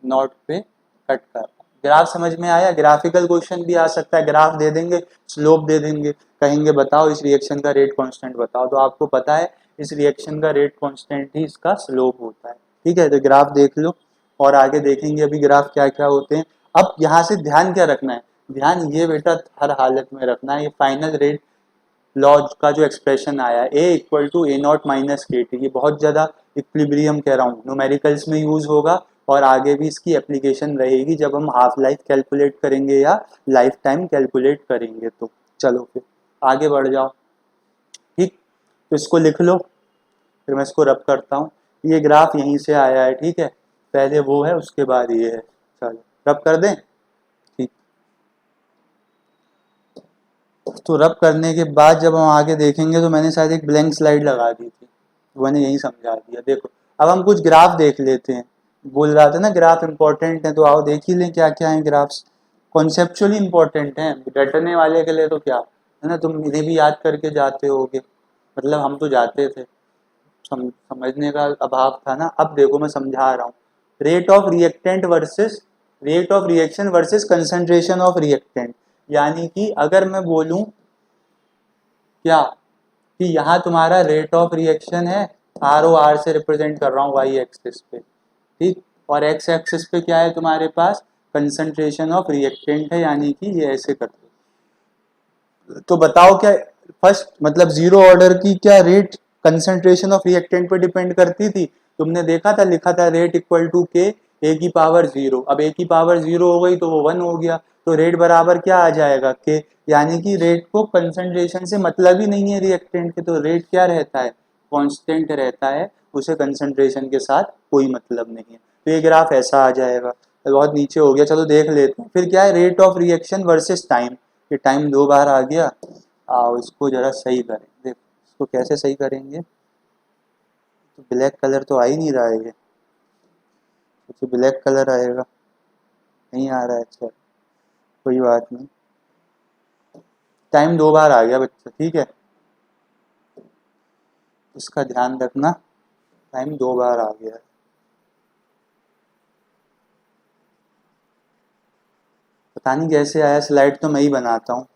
नॉट पे कट कर रहा है। ग्राफ समझ में आया, ग्राफिकल क्वेश्चन भी आ सकता है, ग्राफ दे देंगे, स्लोप दे देंगे, कहेंगे बताओ इस रिएक्शन का रेट कांस्टेंट बताओ, तो आपको पता है इस रिएक्शन का रेट कांस्टेंट ही इसका स्लोप होता है। ठीक है, तो ग्राफ देख लो और आगे देखेंगे अभी ग्राफ क्या क्या होते हैं। अब यहाँ से ध्यान क्या रखना है, ध्यान ये बेटा हर हालत में रखना है, ये फाइनल रेट लॉ का जो एक्सप्रेशन आया है A equal to A not minus K T, ये बहुत ज़्यादा इक्विलिब्रियम कह रहा हूँ न्यूमेरिकल्स में यूज होगा और आगे भी इसकी एप्लीकेशन रहेगी जब हम हाफ लाइफ कैलकुलेट करेंगे या लाइफ टाइम कैलकुलेट करेंगे। तो चलो फिर आगे बढ़ जाओ। ठीक, तो इसको लिख लो, फिर मैं इसको रब करता हूँ। ये ग्राफ यहीं से आया है, ठीक है, पहले वो है उसके बाद ये है। चलो रब कर दें। ठीक, तो रब करने के बाद जब हम आगे देखेंगे तो मैंने शायद एक ब्लैंक स्लाइड लगा दी थी, तो मैंने यही समझा दिया। देखो अब हम कुछ ग्राफ देख लेते हैं, बोल रहा था ना ग्राफ इंपॉर्टेंट है, तो आओ देख ही लें क्या क्या है ग्राफ्स। कॉन्सेप्चुअली इंपॉर्टेंट है, रटने वाले के लिए तो क्या है ना, तुम इन्हें भी याद करके जाते होगे, मतलब हम तो जाते थे, समझने का अभाव था ना। अब देखो मैं समझा रहा हूँ, rate of reactant versus rate of reaction versus concentration of reactant. यानी कि अगर मैं बोलूं क्या कि यहाँ तुम्हारा रेट ऑफ रिएक्शन है, आर ओ आर से रिप्रेजेंट कर रहा हूँ वाई एक्सिस पे, ठीक, और एक्स एक्सिस पे क्या है तुम्हारे पास, कंसंट्रेशन ऑफ रिएक्टेंट है, यानी कि ये ऐसे करते। तो बताओ क्या फर्स्ट मतलब जीरो ऑर्डर की क्या रेट कंसंट्रेशन ऑफ रिएक्टेंट पे डिपेंड करती थी, तुमने देखा था, लिखा था रेट इक्वल टू के ए की पावर जीरो। अब ए की पावर जीरो हो गई तो वो वन हो गया, तो रेट बराबर क्या आ जाएगा के, यानी कि रेट को कंसंट्रेशन से मतलब ही नहीं है रिएक्टेंट के, तो रेट क्या रहता है, कांस्टेंट रहता है, उसे कंसंट्रेशन के साथ कोई मतलब नहीं है। तो ये ग्राफ ऐसा आ जाएगा। बहुत नीचे हो गया, चलो देख लेते हैं फिर क्या है, rate of reaction versus time. ये टाइम दो बार आ गया, आओ इसको जरा सही करें। देखो इसको कैसे सही करेंगे, तो ब्लैक कलर तो आ ही नहीं रहा है, ये तो ब्लैक कलर आएगा, नहीं आ रहा है, अच्छा कोई बात नहीं। टाइम दो बार आ गया बच्चा, ठीक है, इसका ध्यान रखना, टाइम दो बार आ गया है। पता नहीं कैसे आया, स्लाइड तो मैं ही बनाता हूँ,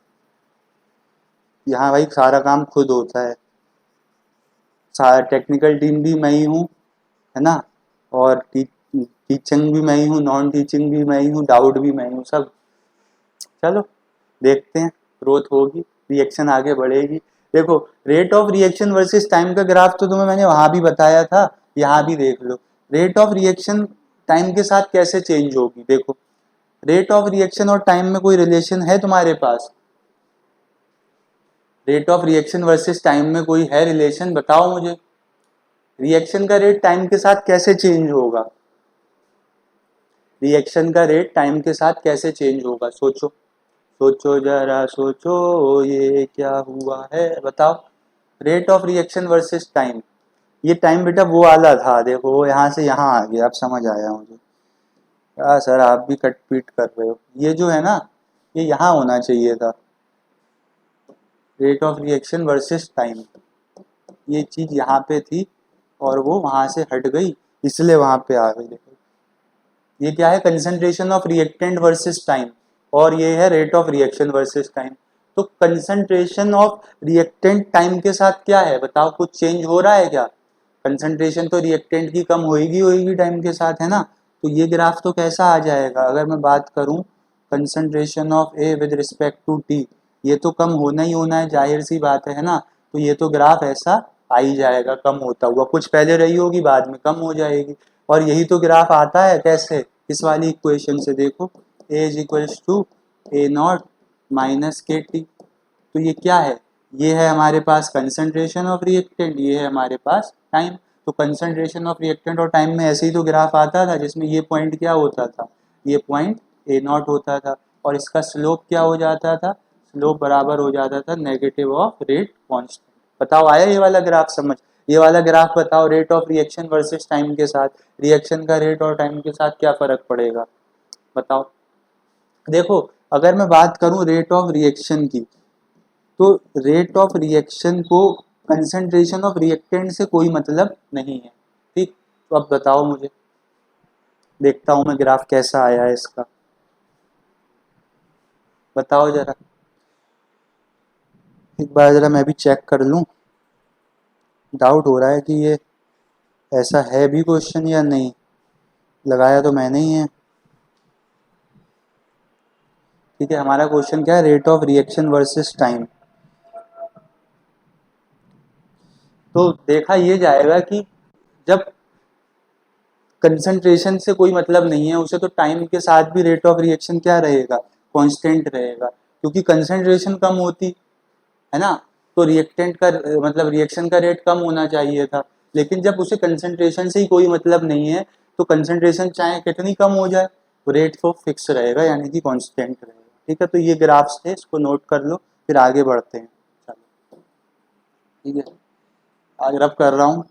यहाँ भाई सारा काम खुद होता है, सारा टेक्निकल टीम भी मैं ही हूँ, है ना, और टीचिंग भी मैं ही हूँ, नॉन टीचिंग भी मैं ही हूँ, डाउट भी मैं ही हूँ, सब। चलो देखते हैं, ग्रोथ होगी, रिएक्शन आगे बढ़ेगी। देखो rate of reaction versus time का ग्राफ तो तुम्हें मैंने वहां भी बताया था, यहाँ भी देख लो, रेट ऑफ रिएक्शन टाइम के साथ कैसे चेंज होगी। देखो रेट ऑफ रिएक्शन और टाइम में कोई रिलेशन है तुम्हारे पास, rate of reaction versus time में कोई है रिलेशन, बताओ मुझे, रिएक्शन का रेट टाइम के साथ कैसे चेंज होगा, रिएक्शन का रेट टाइम के साथ कैसे चेंज होगा, सोचो सोचो जरा सोचो, ये क्या हुआ है बताओ। Rate of reaction versus time, ये टाइम बेटा वो वाला था, देखो वो यहाँ से यहाँ आ गया, अब समझ आया मुझे। क्या सर आप भी कट पीट कर रहे हो, ये जो है ना ये यहाँ होना चाहिए था, rate of reaction versus time, ये चीज यहाँ पे थी और वो वहां से हट गई, इसलिए वहां पे आ गई। देखो ये क्या है, concentration of reactant versus time, और ये है rate of reaction versus time. तो कंसंट्रेशन ऑफ रिएक्टेंट टाइम के साथ क्या है बताओ, कुछ चेंज हो रहा है क्या, कंसंट्रेशन तो रिएक्टेंट की कम होएगी टाइम के साथ, है ना। तो ये ग्राफ तो कैसा आ जाएगा, अगर मैं बात करूं concentration of A with respect to T, ये तो कम होना ही होना है, जाहिर सी बात है ना। तो ये तो ग्राफ ऐसा आ ही जाएगा, कम होता हुआ, कुछ पहले रही होगी बाद में कम हो जाएगी, और यही तो ग्राफ आता है कैसे, इस वाली इक्वेशन से। देखो A is equals to A not minus K T. तो ये क्या है, ये है हमारे पास कंसंट्रेशन ऑफ रिएक्टेंट, ये है हमारे पास टाइम। तो कंसंट्रेशन ऑफ रिएक्टेंट और टाइम में ऐसे ही तो ग्राफ आता था जिसमें ये पॉइंट क्या होता था, ये पॉइंट ए नॉट होता था और इसका स्लोप क्या हो जाता था, स्लोप बराबर हो जाता था नेगेटिव ऑफ रेट कांस्टेंट। बताओ आया ये वाला ग्राफ समझ, ये वाला ग्राफ बताओ rate of reaction versus time के साथ, रिएक्शन का रेट और टाइम के साथ क्या फर्क पड़ेगा बताओ। देखो अगर मैं बात करूं रेट ऑफ रिएक्शन की, तो रेट ऑफ रिएक्शन को कंसंट्रेशन ऑफ रिएक्टेंट से कोई मतलब नहीं है, ठीक। तो अब बताओ मुझे, देखता हूं मैं ग्राफ कैसा आया है इसका, बताओ जरा, एक बार जरा मैं भी चेक कर लूं, डाउट हो रहा है कि ये ऐसा है भी क्वेश्चन या नहीं, लगाया तो मैंने ही है। ठीक है, हमारा क्वेश्चन क्या है, rate of reaction versus time. तो देखा ये जाएगा कि जब कंसंट्रेशन से कोई मतलब नहीं है उसे, तो टाइम के साथ भी रेट ऑफ रिएक्शन क्या रहेगा, कांस्टेंट रहेगा, क्योंकि कंसंट्रेशन कम होती है ना, तो रिएक्टेंट का मतलब रिएक्शन का रेट कम होना चाहिए था। लेकिन जब उसे कंसंट्रेशन से ही कोई मतलब नहीं है, तो कंसंट्रेशन चाहे कितनी कम हो जाए तो रेट तो फिक्स रहेगा, यानी कि कांस्टेंट रहेगा। ठीक है, तो ये ग्राफ्स थे, इसको नोट कर लो, फिर आगे बढ़ते हैं। चलो ठीक है, आज रब कर रहा हूँ।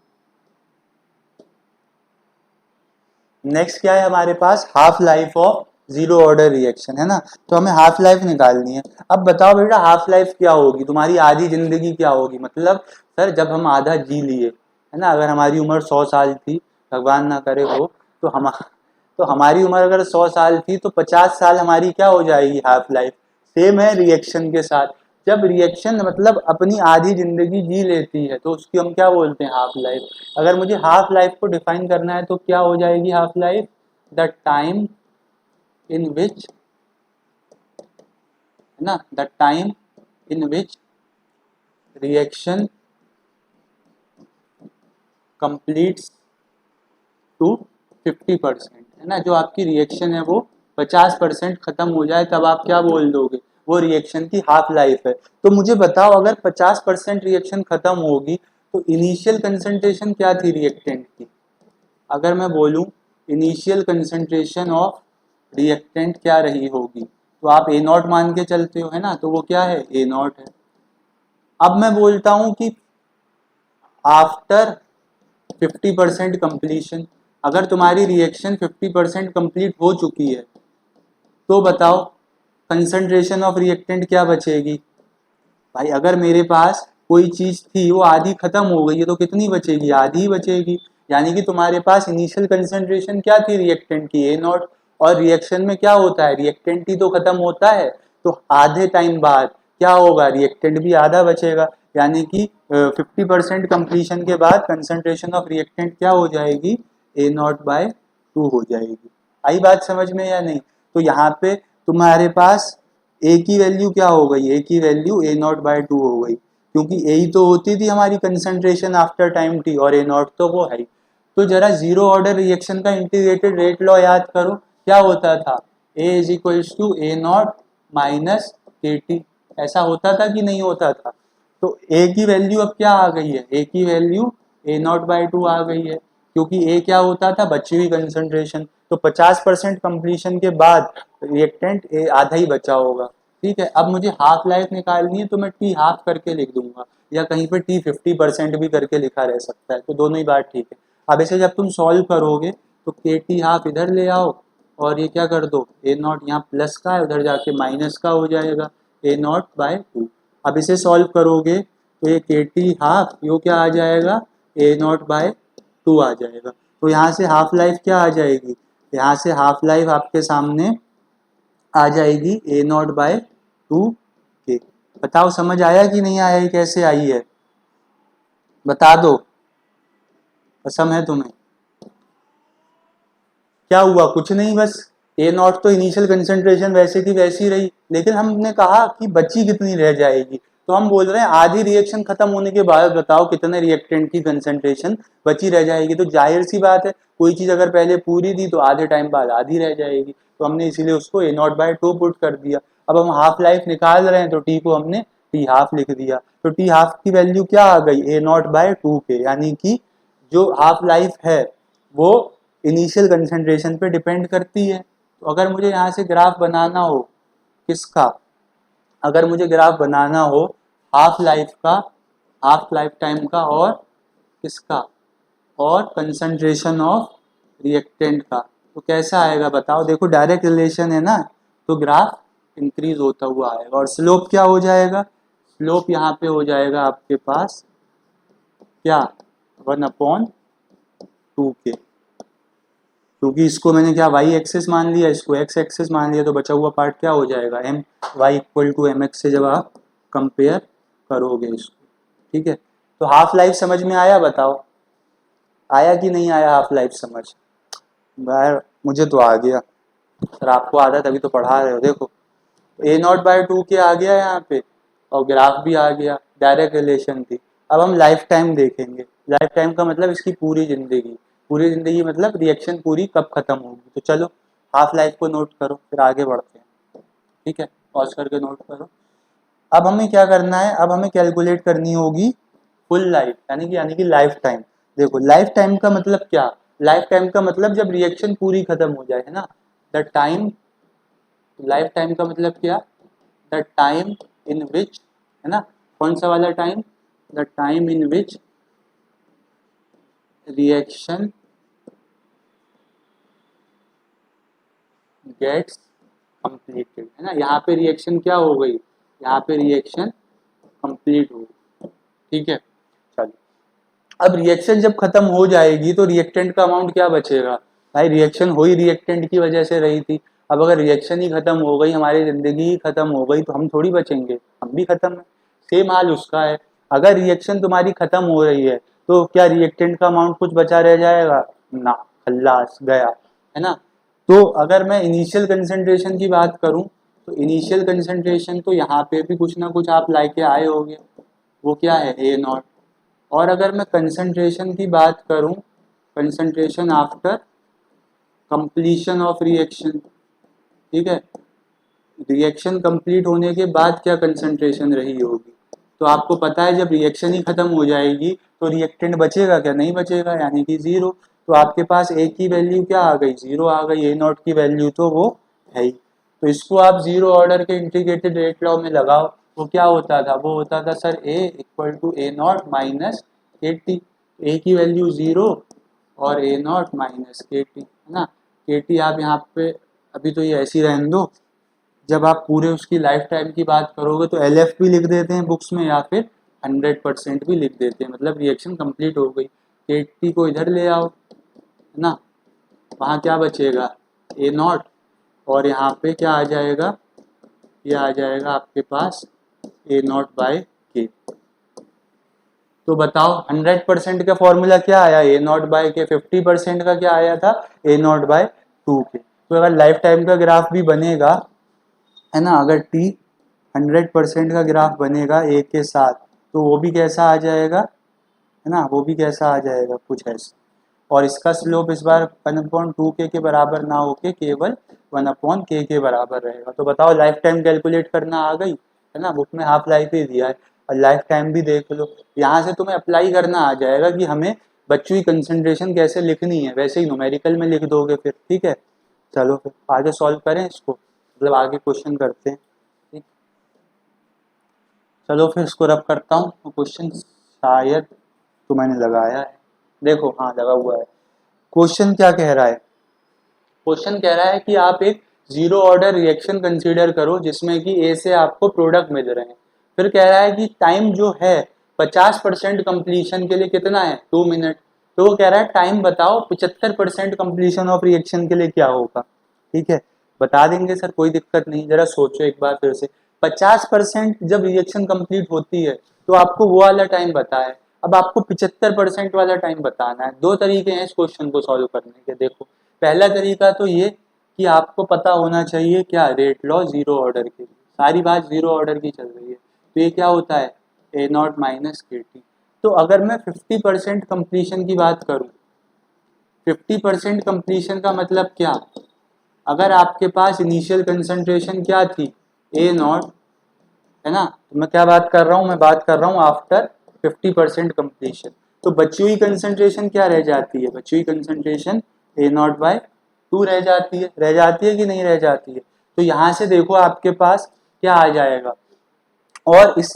नेक्स्ट क्या है हमारे पास, half life of zero order reaction, है ना। तो हमें हाफ लाइफ निकालनी है। अब बताओ बेटा हाफ लाइफ क्या होगी, तुम्हारी आधी जिंदगी क्या होगी, मतलब सर जब हम आधा जी लिए, है ना, अगर हमारी उम्र 100 साल थी, भगवान ना करे हो, तो हमारी उम्र अगर 100 साल थी तो 50 साल हमारी क्या हो जाएगी, हाफ लाइफ। सेम है रिएक्शन के साथ, जब रिएक्शन मतलब अपनी आधी जिंदगी जी लेती है तो उसकी हम क्या बोलते हैं, हाफ लाइफ। अगर मुझे हाफ लाइफ को डिफाइन करना है तो क्या हो जाएगी half life, the time in which, है ना, the time in which reaction completes to 50%, है ना, जो आपकी रिएक्शन है वो 50% खत्म हो जाए तब आप क्या बोल दोगे, वो रिएक्शन की हाफ लाइफ है। तो मुझे बताओ अगर 50% रिएक्शन खत्म होगी तो इनिशियल कंसंट्रेशन क्या थी रिएक्टेंट की, अगर मैं बोलूं इनिशियल कंसंट्रेशन ऑफ रिएक्टेंट क्या रही होगी, तो आप ए नॉट मान के चलते हो, है ना, तो वो क्या है, ए नॉट है। अब मैं बोलता हूं कि आफ्टर 50% कंप्लीशन, अगर तुम्हारी रिएक्शन 50% कंप्लीट हो चुकी है तो बताओ कंसंट्रेशन ऑफ रिएक्टेंट क्या बचेगी। भाई अगर मेरे पास कोई चीज थी वो आधी खत्म हो गई है तो कितनी बचेगी, आधी ही बचेगी। यानी कि तुम्हारे पास इनिशियल कंसंट्रेशन क्या थी रिएक्टेंट की, ए नॉट, और रिएक्शन में क्या होता है, रिएक्टेंट ही तो खत्म होता है, तो आधे टाइम बाद क्या होगा, रिएक्टेंट भी आधा बचेगा। यानी कि 50% कंप्लीशन के बाद कंसंट्रेशन ऑफ रिएक्टेंट क्या हो जाएगी, ए नॉट बाय 2 हो जाएगी। आई बात समझ में या नहीं। तो यहाँ पे तुम्हारे पास ए की वैल्यू क्या हो गई, ए की वैल्यू ए नॉट बाय 2 हो गई, क्योंकि ए ही तो होती थी हमारी कंसंट्रेशन आफ्टर टाइम टी, और ए नॉट तो वो है। तो जरा जीरो ऑर्डर रिएक्शन का इंटीग्रेटेड रेट लॉ याद करो, क्या होता था, A is equals to A not minus K T, ऐसा होता था कि नहीं होता था। तो ए की वैल्यू अब क्या आ गई है, ए की वैल्यू ए नॉट बाय 2 आ गई है, क्योंकि ए क्या होता था, बची हुई कंसंट्रेशन। तो 50% कंप्लीशन के बाद रिएक्टेंट ए आधा ही बचा होगा। ठीक है, अब मुझे हाफ लाइफ निकालनी है तो मैं टी हाफ करके लिख दूंगा, या कहीं पे टी 50% भी करके लिखा रह सकता है, तो दोनों ही बात ठीक है। अब इसे जब तुम सॉल्व करोगे तो के टी हाफ इधर ले आओ और ये क्या कर दो, ए नॉट यहाँ प्लस का है उधर जाके माइनस का हो जाएगा, ए नॉट बाय 2। अब इसे सॉल्व करोगे तो ये के टी हाफ यो क्या आ जाएगा, ए नॉट बाय 2 आ जाएगा। तो यहाँ से हाफ लाइफ क्या आ जाएगी, यहाँ से हाफ लाइफ आपके सामने आ जाएगी ए नॉट बाय 2 के। बताओ समझ आया कि नहीं आया, कैसे आई है बता दो, कसम है तुम्हें। क्या हुआ, कुछ नहीं, बस ए नॉट तो इनिशियल कंसंट्रेशन वैसे की वैसी रही, लेकिन हमने कहा कि बची कितनी रह जाएगी, तो हम बोल रहे हैं आधी रिएक्शन खत्म होने के बाद बताओ कितने रिएक्टेंट की कंसंट्रेशन बची रह जाएगी। तो जाहिर सी बात है कोई चीज अगर पहले पूरी थी तो आधे टाइम बाद आधी रह जाएगी। तो हमने इसीलिए उसको a0/2 पुट कर दिया। अब हम हाफ लाइफ निकाल रहे हैं तो t को हमने t हाफ लिख दिया, तो t हाफ की वैल्यू क्या आ गई, a0/2 के, यानी कि जो हाफ लाइफ है वो इनिशियल कंसंट्रेशन पे डिपेंड करती है। तो अगर मुझे यहाँ से ग्राफ बनाना हो किसका, अगर मुझे ग्राफ बनाना हो हाफ लाइफ का, हाफ लाइफ टाइम का, और किसका, और कंसंट्रेशन ऑफ रिएक्टेंट का, तो कैसा आएगा बताओ। देखो डायरेक्ट रिलेशन है ना, तो ग्राफ इंक्रीज होता हुआ आएगा। और स्लोप क्या हो जाएगा, स्लोप यहाँ पे हो जाएगा आपके पास क्या, 1/2k, क्योंकि इसको मैंने क्या वाई एक्सिस मान लिया, इसको एक्स एक्सिस मान लिया, तो बचा हुआ पार्ट क्या हो जाएगा, M Y equal to M X से जब आप कंपेयर करोगे इसको। ठीक है, तो हाफ लाइफ समझ में आया, बताओ आया कि नहीं आया हाफ लाइफ समझ। यार मुझे तो आ गया सर, आपको आता तभी तो पढ़ा रहे हो। देखो a0/2 के आ गया यहाँ पे, और ग्राफ भी आ गया, डायरेक्ट रिलेशन थी। अब हम लाइफ टाइम देखेंगे, लाइफ टाइम का मतलब इसकी पूरी जिंदगी, पूरी जिंदगी मतलब रिएक्शन पूरी कब खत्म होगी। तो चलो हाफ लाइफ को नोट करो, फिर आगे बढ़ते हैं। ठीक है, पॉज करके नोट करो। अब हमें क्या करना है, अब हमें कैलकुलेट करनी होगी फुल लाइफ, यानी कि लाइफ टाइम। देखो लाइफ टाइम का मतलब क्या, लाइफ टाइम का मतलब जब रिएक्शन पूरी खत्म हो जाए, है ना, द टाइम, लाइफ टाइम का मतलब क्या, द टाइम इन विच, है ना, कौन सा वाला time, the time in which reaction gets completed, है ना, यहाँ पे रिएक्शन क्या हो गई, यहाँ पे रिएक्शन कंप्लीट हो गई। ठीक है, चलो अब रिएक्शन जब खत्म हो जाएगी तो रिएक्टेंट का अमाउंट क्या बचेगा, भाई रिएक्शन हो ही रिएक्टेंट की वजह से रही थी। अब अगर रिएक्शन ही खत्म हो गई, हमारी जिंदगी ही खत्म हो गई, तो हम थोड़ी बचेंगे, हम भी खत्म है। सेम हाल उसका है, अगर रिएक्शन तुम्हारी खत्म हो रही है तो क्या रिएक्टेंट का अमाउंट कुछ बचा रह जाएगा, ना, खल्लास गया, है ना। तो अगर मैं इनिशियल कंसंट्रेशन की बात करूं, तो इनिशियल कंसंट्रेशन तो यहाँ पे भी कुछ ना कुछ आप लाके आए होगे, वो क्या है, a0। और अगर मैं कंसंट्रेशन की बात करूं, concentration after completion of reaction, ठीक है, रिएक्शन कंप्लीट होने के बाद क्या कंसंट्रेशन रही होगी, तो आपको पता है जब रिएक्शन ही खत्म हो जाएगी तो रिएक्टेंट बचेगा क्या, नहीं बचेगा, यानी कि जीरो। तो आपके पास ए की वैल्यू क्या आ गई, जीरो आ गई, ए नॉट की वैल्यू तो वो है ही। तो इसको आप जीरो ऑर्डर के इंटीग्रेटेड रेट लॉ में लगाओ, वो क्या होता था, वो होता था sir A equal to A not minus K T, A की वैल्यू जीरो और A not minus K T, है ना। के टी आप यहाँ पे अभी तो ये ऐसी रहने दो, जब आप पूरे उसकी लाइफ टाइम की बात करोगे तो एल एफ भी लिख देते हैं बुक्स में, या फिर 100% भी लिख देते हैं, मतलब रिएक्शन कंप्लीट हो गई। के टी को इधर ले आओ, है ना, वहाँ क्या बचेगा, ए नॉट, और यहाँ पे क्या आ जाएगा, ये आ जाएगा आपके पास ए नॉट बाय के। तो बताओ 100% का फॉर्मूला क्या आया, ए नॉट बाय के, 50% का क्या आया था, ए नॉट बाय 2 के। तो अगर लाइफ टाइम का ग्राफ भी बनेगा, है ना, अगर t 100% का ग्राफ बनेगा ए के साथ, तो वो भी कैसा आ जाएगा, है ना, वो भी कैसा आ जाएगा, कुछ ऐसा। और इसका स्लोप इस बार 1/2k के बराबर ना होके केवल 1/k के बराबर रहेगा। तो बताओ लाइफ टाइम कैलकुलेट करना आ गई, है ना, बुक में हाफ लाइफ ही दिया है, और लाइफ टाइम भी देख लो, यहाँ से तुम्हें अप्लाई करना आ जाएगा कि हमें बच्चों की कंसंट्रेशन कैसे लिखनी है, वैसे ही न्यूमेरिकल में लिख दोगे फिर। ठीक है, चलो फिर आगे सॉल्व करें इसको, मतलब आगे क्वेश्चन करते हैं। ठीक, चलो फिर इसको रब करता हूँ, तो क्वेश्चन शायद तो मैंने लगाया है, देखो हाँ लगा हुआ है। क्वेश्चन क्या कह रहा है, क्वेश्चन कह रहा है कि आप एक जीरो ऑर्डर रिएक्शन कंसीडर करो जिसमें कि ए से आपको प्रोडक्ट मिल रहे हैं। फिर कह रहा है कि टाइम जो है 50% कंप्लीशन के लिए कितना है, 2 मिनट। तो वो कह रहा है टाइम बताओ 75% कंप्लीशन ऑफ रिएक्शन के लिए क्या होगा। ठीक है, बता देंगे सर, कोई दिक्कत नहीं, जरा सोचो एक बार फिर से। 50% जब रिएक्शन कंप्लीट होती है तो आपको वो वाला टाइम बता है, अब आपको 75% वाला टाइम बताना है। दो तरीके हैं इस क्वेश्चन को सॉल्व करने के। देखो पहला तरीका तो ये कि आपको पता होना चाहिए क्या, रेट लॉ जीरो ऑर्डर के लिए, सारी बात जीरो ऑर्डर की चल रही है, तो ये क्या होता है, ए नॉट माइनस के टी। तो अगर मैं 50% कंप्लीशन की बात करूं, 50% कंप्लीशन का मतलब क्या, अगर आपके पास इनिशियल कंसंट्रेशन क्या थी, ए नॉट, है ना, तो मैं क्या बात कर रहा हूँ, मैं बात कर रहा हूँ आफ्टर 50% कंप्लीशन। तो बची हुई कंसंट्रेशन क्या रह जाती है, बची हुई कंसंट्रेशन ए नॉट बाय 2 रह जाती है कि नहीं रह जाती है। तो यहाँ से देखो आपके पास क्या आ जाएगा, और इस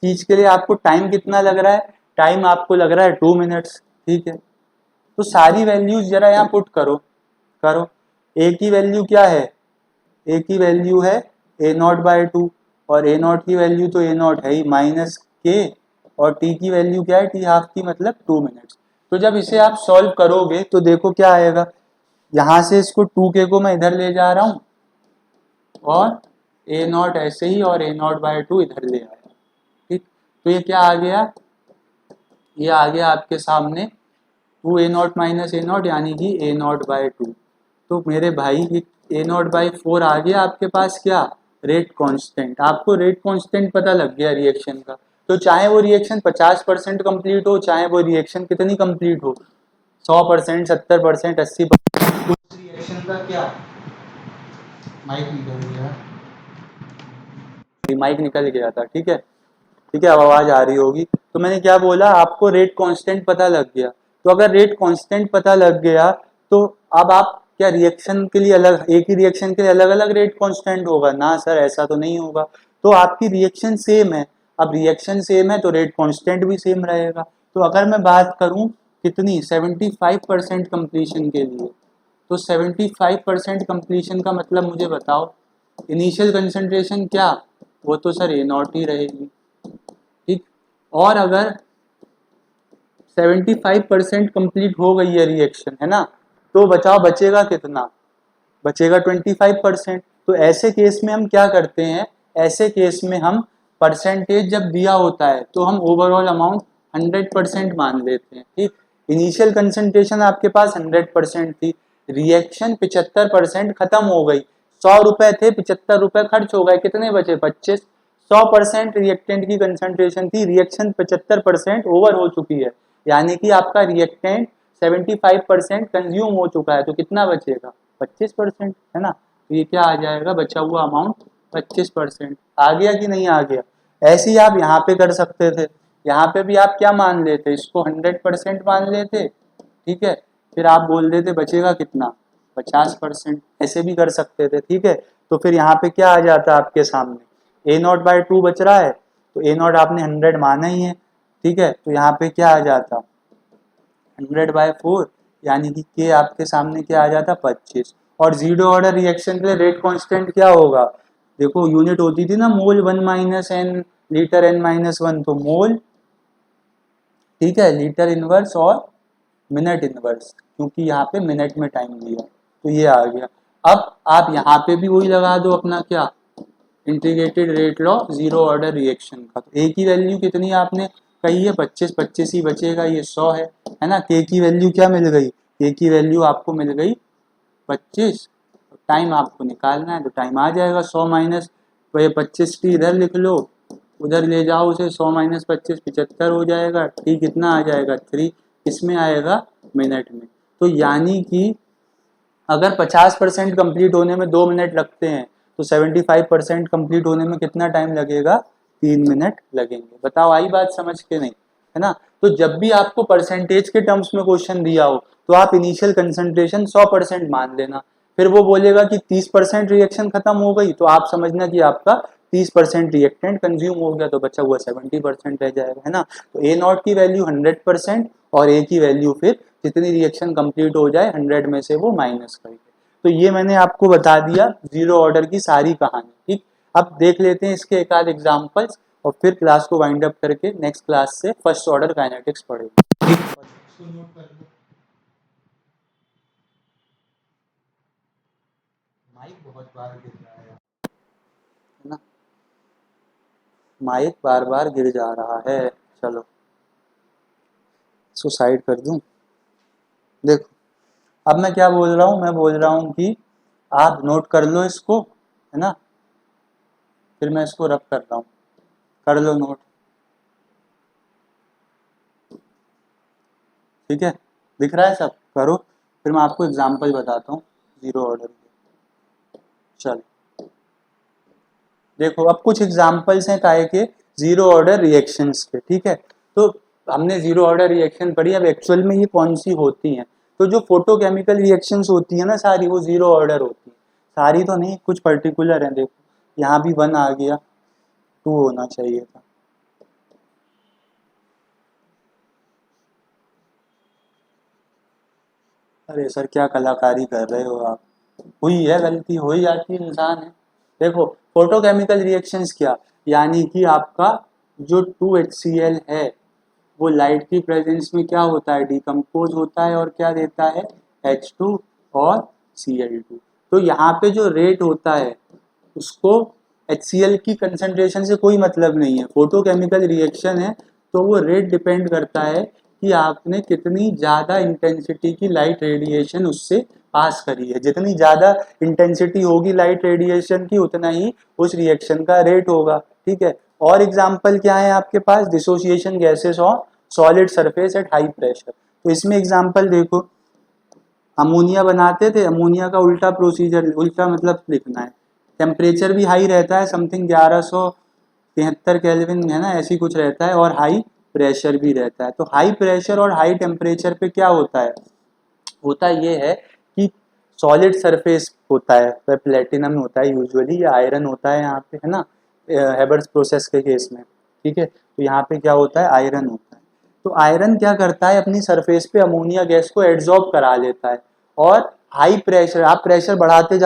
चीज के लिए आपको टाइम कितना लग रहा है, टाइम आपको लग रहा है 2 मिनट्स, ठीक है। तो सारी वैल्यूज जरा यहाँ पुट करो करो। ए की वैल्यू क्या है, ए की वैल्यू है ए नॉट बाय 2, और ए नॉट की वैल्यू तो ए नॉट है ही माइनस के, और टी की वैल्यू क्या है, टी हाफ की मतलब 2 मिनट्स। तो जब इसे आप सॉल्व करोगे तो देखो क्या आएगा, यहाँ से इसको 2k को मैं इधर ले जा रहा हूँ, और ए नॉट ऐसे ही, और ए नॉट बाय 2 इधर ले आया, ठीक। तो ये क्या आ गया, ये आ गया आपके सामने 2 ए नॉट माइनस ए नॉट, यानी कि ए नॉट बाय 2। तो मेरे भाई ये ए नॉट बाई 4 आ गया आपके पास क्या, रेट कांस्टेंट। आपको रेट कांस्टेंट पता लग गया रिएक्शन का। तो चाहे वो रिएक्शन 50% कंप्लीट हो, चाहे वो रिएक्शन कितनी कंप्लीट हो, 100%, 70%, 80%, उस रिएक्शन का क्या, माइक निकल गया, माइक निकल गया था, ठीक है, ठीक है, अब आवाज आ रही होगी। तो मैंने क्या बोला, आपको रेट कांस्टेंट पता लग गया। तो अगर रेट कांस्टेंट पता लग गया, तो अब आप क्या रिएक्शन के लिए अलग, एक ही रिएक्शन के लिए अलग अलग रेट कांस्टेंट होगा ना सर, ऐसा तो नहीं होगा। तो आपकी रिएक्शन सेम है, अब रिएक्शन सेम है तो रेट कांस्टेंट भी सेम रहेगा। तो अगर मैं बात करूं कितनी, 75% कंप्लीशन के लिए, तो 75% कंप्लीशन का मतलब मुझे बताओ, इनिशियल कंसंट्रेशन क्या, वो तो सर ए नॉट ही रहेगी, ठीक। और अगर 75% कंप्लीट हो गई है रिएक्शन, है ना, तो बचाव बचेगा कितना, बचेगा 25%। तो ऐसे केस में हम क्या करते हैं, ऐसे केस में हम परसेंटेज जब दिया होता है तो हम ओवरऑल अमाउंट 100% मान लेते हैं, ठीक। इनिशियल कंसंट्रेशन आपके पास 100% थी, रिएक्शन 75% खत्म हो गई, 100 रुपए थे, 75 रुपए खर्च हो गए, कितने बचे, 25। 100% रिएक्टेंट की कंसंट्रेशन थी, रिएक्शन 75% ओवर हो चुकी है, यानी कि आपका रिएक्टेंट 75% कंज्यूम हो चुका है, तो कितना बचेगा, 25%, है ना। तो ये क्या आ जाएगा, बचा हुआ अमाउंट 25%। आ गया कि नहीं आ गया। ऐसे ही आप यहाँ पे कर सकते थे, यहाँ पे भी आप क्या मान लेते, इसको 100% मान लेते, ठीक है, फिर आप बोल देते बचेगा कितना, 50%, ऐसे भी कर सकते थे, ठीक है। तो फिर यहाँ पे क्या आ जाता आपके सामने, ए नॉट बाय 2 बच रहा है, तो ए नॉट आपने 100 माना ही है, ठीक है। तो यहाँ पे क्या आ जाता, 100/4, यानी कि के आपके सामने क्या आ जाता, 25। और जीरो ऑर्डर रिएक्शन के लिए रेट कांस्टेंट क्या होगा, देखो यूनिट होती थी ना मोल 1 माइनस एन, लीटर n-1, तो मोल, ठीक है, लीटर इनवर्स और मिनट इनवर्स, क्योंकि यहाँ पे मिनट में टाइम दिया, तो ये आ गया। अब आप यहाँ पे भी वही लगा दो अपना क्या, integrated rate law zero order reaction का। तो ए की वैल्यू कितनी आपने कही है, 25, 25 ही बचेगा, ये 100 है ना। के की वैल्यू क्या मिल गई, के की वैल्यू आपको मिल गई 25, टाइम आपको निकालना है, तो टाइम आ जाएगा 100 माइनस, तो ये 25 टी इधर लिख लो, उधर ले जाओ उसे, 100 माइनस 25 75 हो जाएगा, टी कितना आ जाएगा 3, इसमें आएगा मिनट में। तो यानी कि अगर 50% कंप्लीट होने में 2 मिनट लगते हैं, तो 75% कंप्लीट होने में कितना टाइम लगेगा, 3 मिनट लगेंगे। बताओ आई बात समझ के नहीं, है ना। तो जब भी आपको परसेंटेज के टर्म्स में क्वेश्चन दिया हो, तो आप इनिशियल कंसंट्रेशन 100% मान लेना, फिर वो बोलेगा कि 30% रिएक्शन खत्म हो गई, तो आप समझना कि आपका 30% रिएक्टेंट कंज्यूम हो गया, तो बचा हुआ 70% रह जाएगा, है ना। तो ए नॉट की वैल्यू 100%, और ए की वैल्यू फिर जितनी रिएक्शन कंप्लीट हो जाए 100 में से वो माइनस करके। तो ये मैंने आपको बता दिया जीरो ऑर्डर की सारी कहानी, ठीक। अब देख लेते हैं इसके एक आध एग्जांपल्स, और फिर क्लास को वाइंड अप करके नेक्स्ट क्लास से फर्स्ट ऑर्डर काइनेटिक्स पढ़ेंगे, ठीक। माइक बहुत बार गिर रहा है ना, माइक बार बार गिर जा रहा है। चलो इसको साइड कर दूं। देखो अब मैं क्या बोल रहा हूँ, मैं बोल रहा हूँ कि आप नोट कर लो इसको, है ना, फिर मैं इसको रब कर रहा हूँ, कर लो नोट, ठीक है, दिख रहा है सब, करो। फिर मैं आपको एग्जांपल बताता हूँ जीरो ऑर्डर के। चलो देखो, अब कुछ एग्जांपल्स हैं काहे के जीरो ऑर्डर रिएक्शंस के, ठीक है। तो हमने जीरो ऑर्डर रिएक्शन पढ़ी, अब एक्चुअल में ये कौन सी होती हैं। तो जो फोटोकेमिकल रिएक्शंस होती है ना सारी, वो जीरो ऑर्डर होती है। सारी तो नहीं, कुछ पर्टिकुलर हैं। देखो यहाँ भी 1 आ गया, 2 होना चाहिए था। अरे सर क्या कलाकारी कर रहे हो आप, हुई है गलती, हो ही जाती है, इंसान है। देखो फोटोकेमिकल रिएक्शंस क्या, यानी कि आपका जो 2HCl है वो लाइट की प्रेजेंस में क्या होता है, डिकम्पोज होता है और क्या देता है, H2 और Cl2। तो यहाँ पे जो रेट होता है उसको HCl की कंसंट्रेशन से कोई मतलब नहीं है। फोटोकेमिकल रिएक्शन है तो वो रेट डिपेंड करता है कि आपने कितनी ज़्यादा इंटेंसिटी की लाइट रेडिएशन उससे पास करी है। जितनी ज़्यादा इंटेंसिटी होगी लाइट रेडिएशन की, उतना ही उस रिएक्शन का रेट होगा, ठीक है। और एग्जाम्पल क्या है आपके पास, dissociation gases on solid surface at high pressure. तो इसमें एग्जाम्पल देखो, अमोनिया बनाते थे, अमोनिया का उल्टा प्रोसीजर, उल्टा मतलब लिखना है। टेम्परेचर भी हाई रहता है, समथिंग 1173 केल्विन है ना, ऐसी कुछ रहता है, और हाई प्रेशर भी रहता है। तो हाई प्रेशर और हाई टेम्परेचर पे क्या होता है, होता ये है कि सॉलिड सरफेस होता है, वह प्लेटिनम होता है यूजुअली, या आयरन होता है यहाँ पे, है ना, हेबर्स प्रोसेस के केस में, ठीक है। तो यहाँ पे क्या होता है, आयरन होता है। तो आयरन क्या करता है, अपनी सरफेस पे अमोनिया गैस को एड्सॉर्ब करा लेता है, और हाई प्रेशर, आप प्रेशर बढ़ाते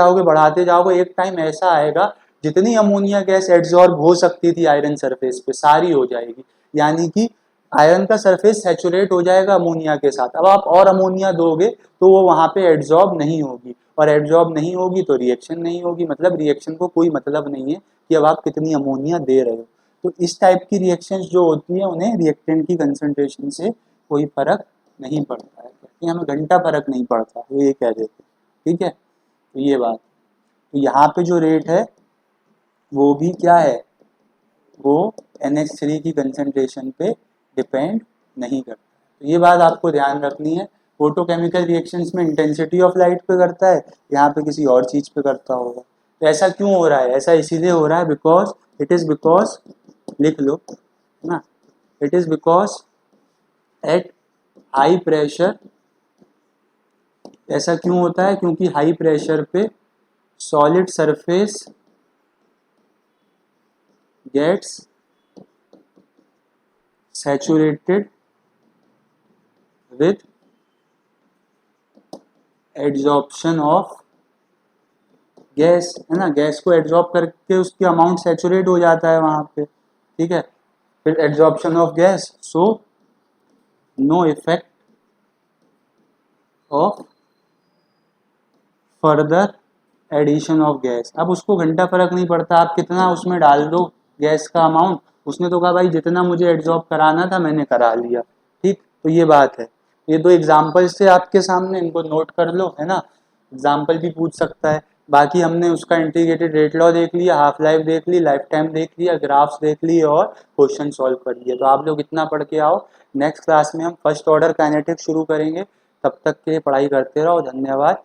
जाओगे, एक टाइम ऐसा आएगा जितनी अमोनिया गैस एड्सॉर्ब हो सकती थी आयरन सरफेस पे सारी हो जाएगी, यानी कि आयरन का सरफेस सैचुरेट हो जाएगा अमोनिया के साथ। अब आप और अमोनिया दोगे तो वो वहां पे एड्सॉर्ब नहीं होगी, और एड्सॉर्ब नहीं होगी तो रिएक्शन नहीं होगी, मतलब रिएक्शन को कोई मतलब नहीं है कि अब आप कितनी अमोनिया दे रहे हो। तो इस टाइप की रिएक्शंस जो होती है उन्हें रिएक्टेंट की कंसंट्रेशन से कोई फर्क नहीं पड़ता है, कहते हैं हमें घंटा फर्क नहीं पड़ता, वो ये कह देते, ठीक है। तो ये बात, तो यहाँ पे जो रेट है वो भी क्या है, वो NH3 की कंसंट्रेशन पे डिपेंड नहीं करता। तो ये बात आपको ध्यान रखनी है। फोटोकेमिकल रिएक्शंस में इंटेंसिटी ऑफ लाइट पे करता है, यहाँ पे किसी और चीज पे करता होगा। तो ऐसा क्यों हो रहा है, ऐसा इसीलिए हो रहा है बिकॉज इट इज बिकॉज, लिख लो ना, it is because at high pressure, ऐसा क्यों होता है, क्योंकि हाई प्रेशर पे solid surface gets saturated with adsorption of gas, है ना, गैस को एड्सॉर्ब करके उसकी अमाउंट सैचुरेट हो जाता है वहां पे, ठीक है। फिर adsorption of gas, so no effect of further addition of gas. अब उसको घंटा फर्क नहीं पड़ता आप कितना उसमें डाल दो गैस का अमाउंट, उसने तो कहा भाई जितना मुझे एड्सॉर्ब कराना था मैंने करा लिया, ठीक। तो ये बात है। ये दो एग्जाम्पल्स थे आपके सामने, इनको नोट कर लो, है ना, एग्जाम्पल भी पूछ सकता है। बाकी हमने उसका इंटीग्रेटेड रेट लॉ देख लिया, हाफ लाइफ देख ली, लाइफ टाइम देख लिया, ग्राफ्स देख लिए और क्वेश्चन सॉल्व कर लिए। तो आप लोग इतना पढ़ के आओ, नेक्स्ट क्लास में हम फर्स्ट ऑर्डर काइनेटिक्स शुरू करेंगे। तब तक के लिए पढ़ाई करते रहो, धन्यवाद।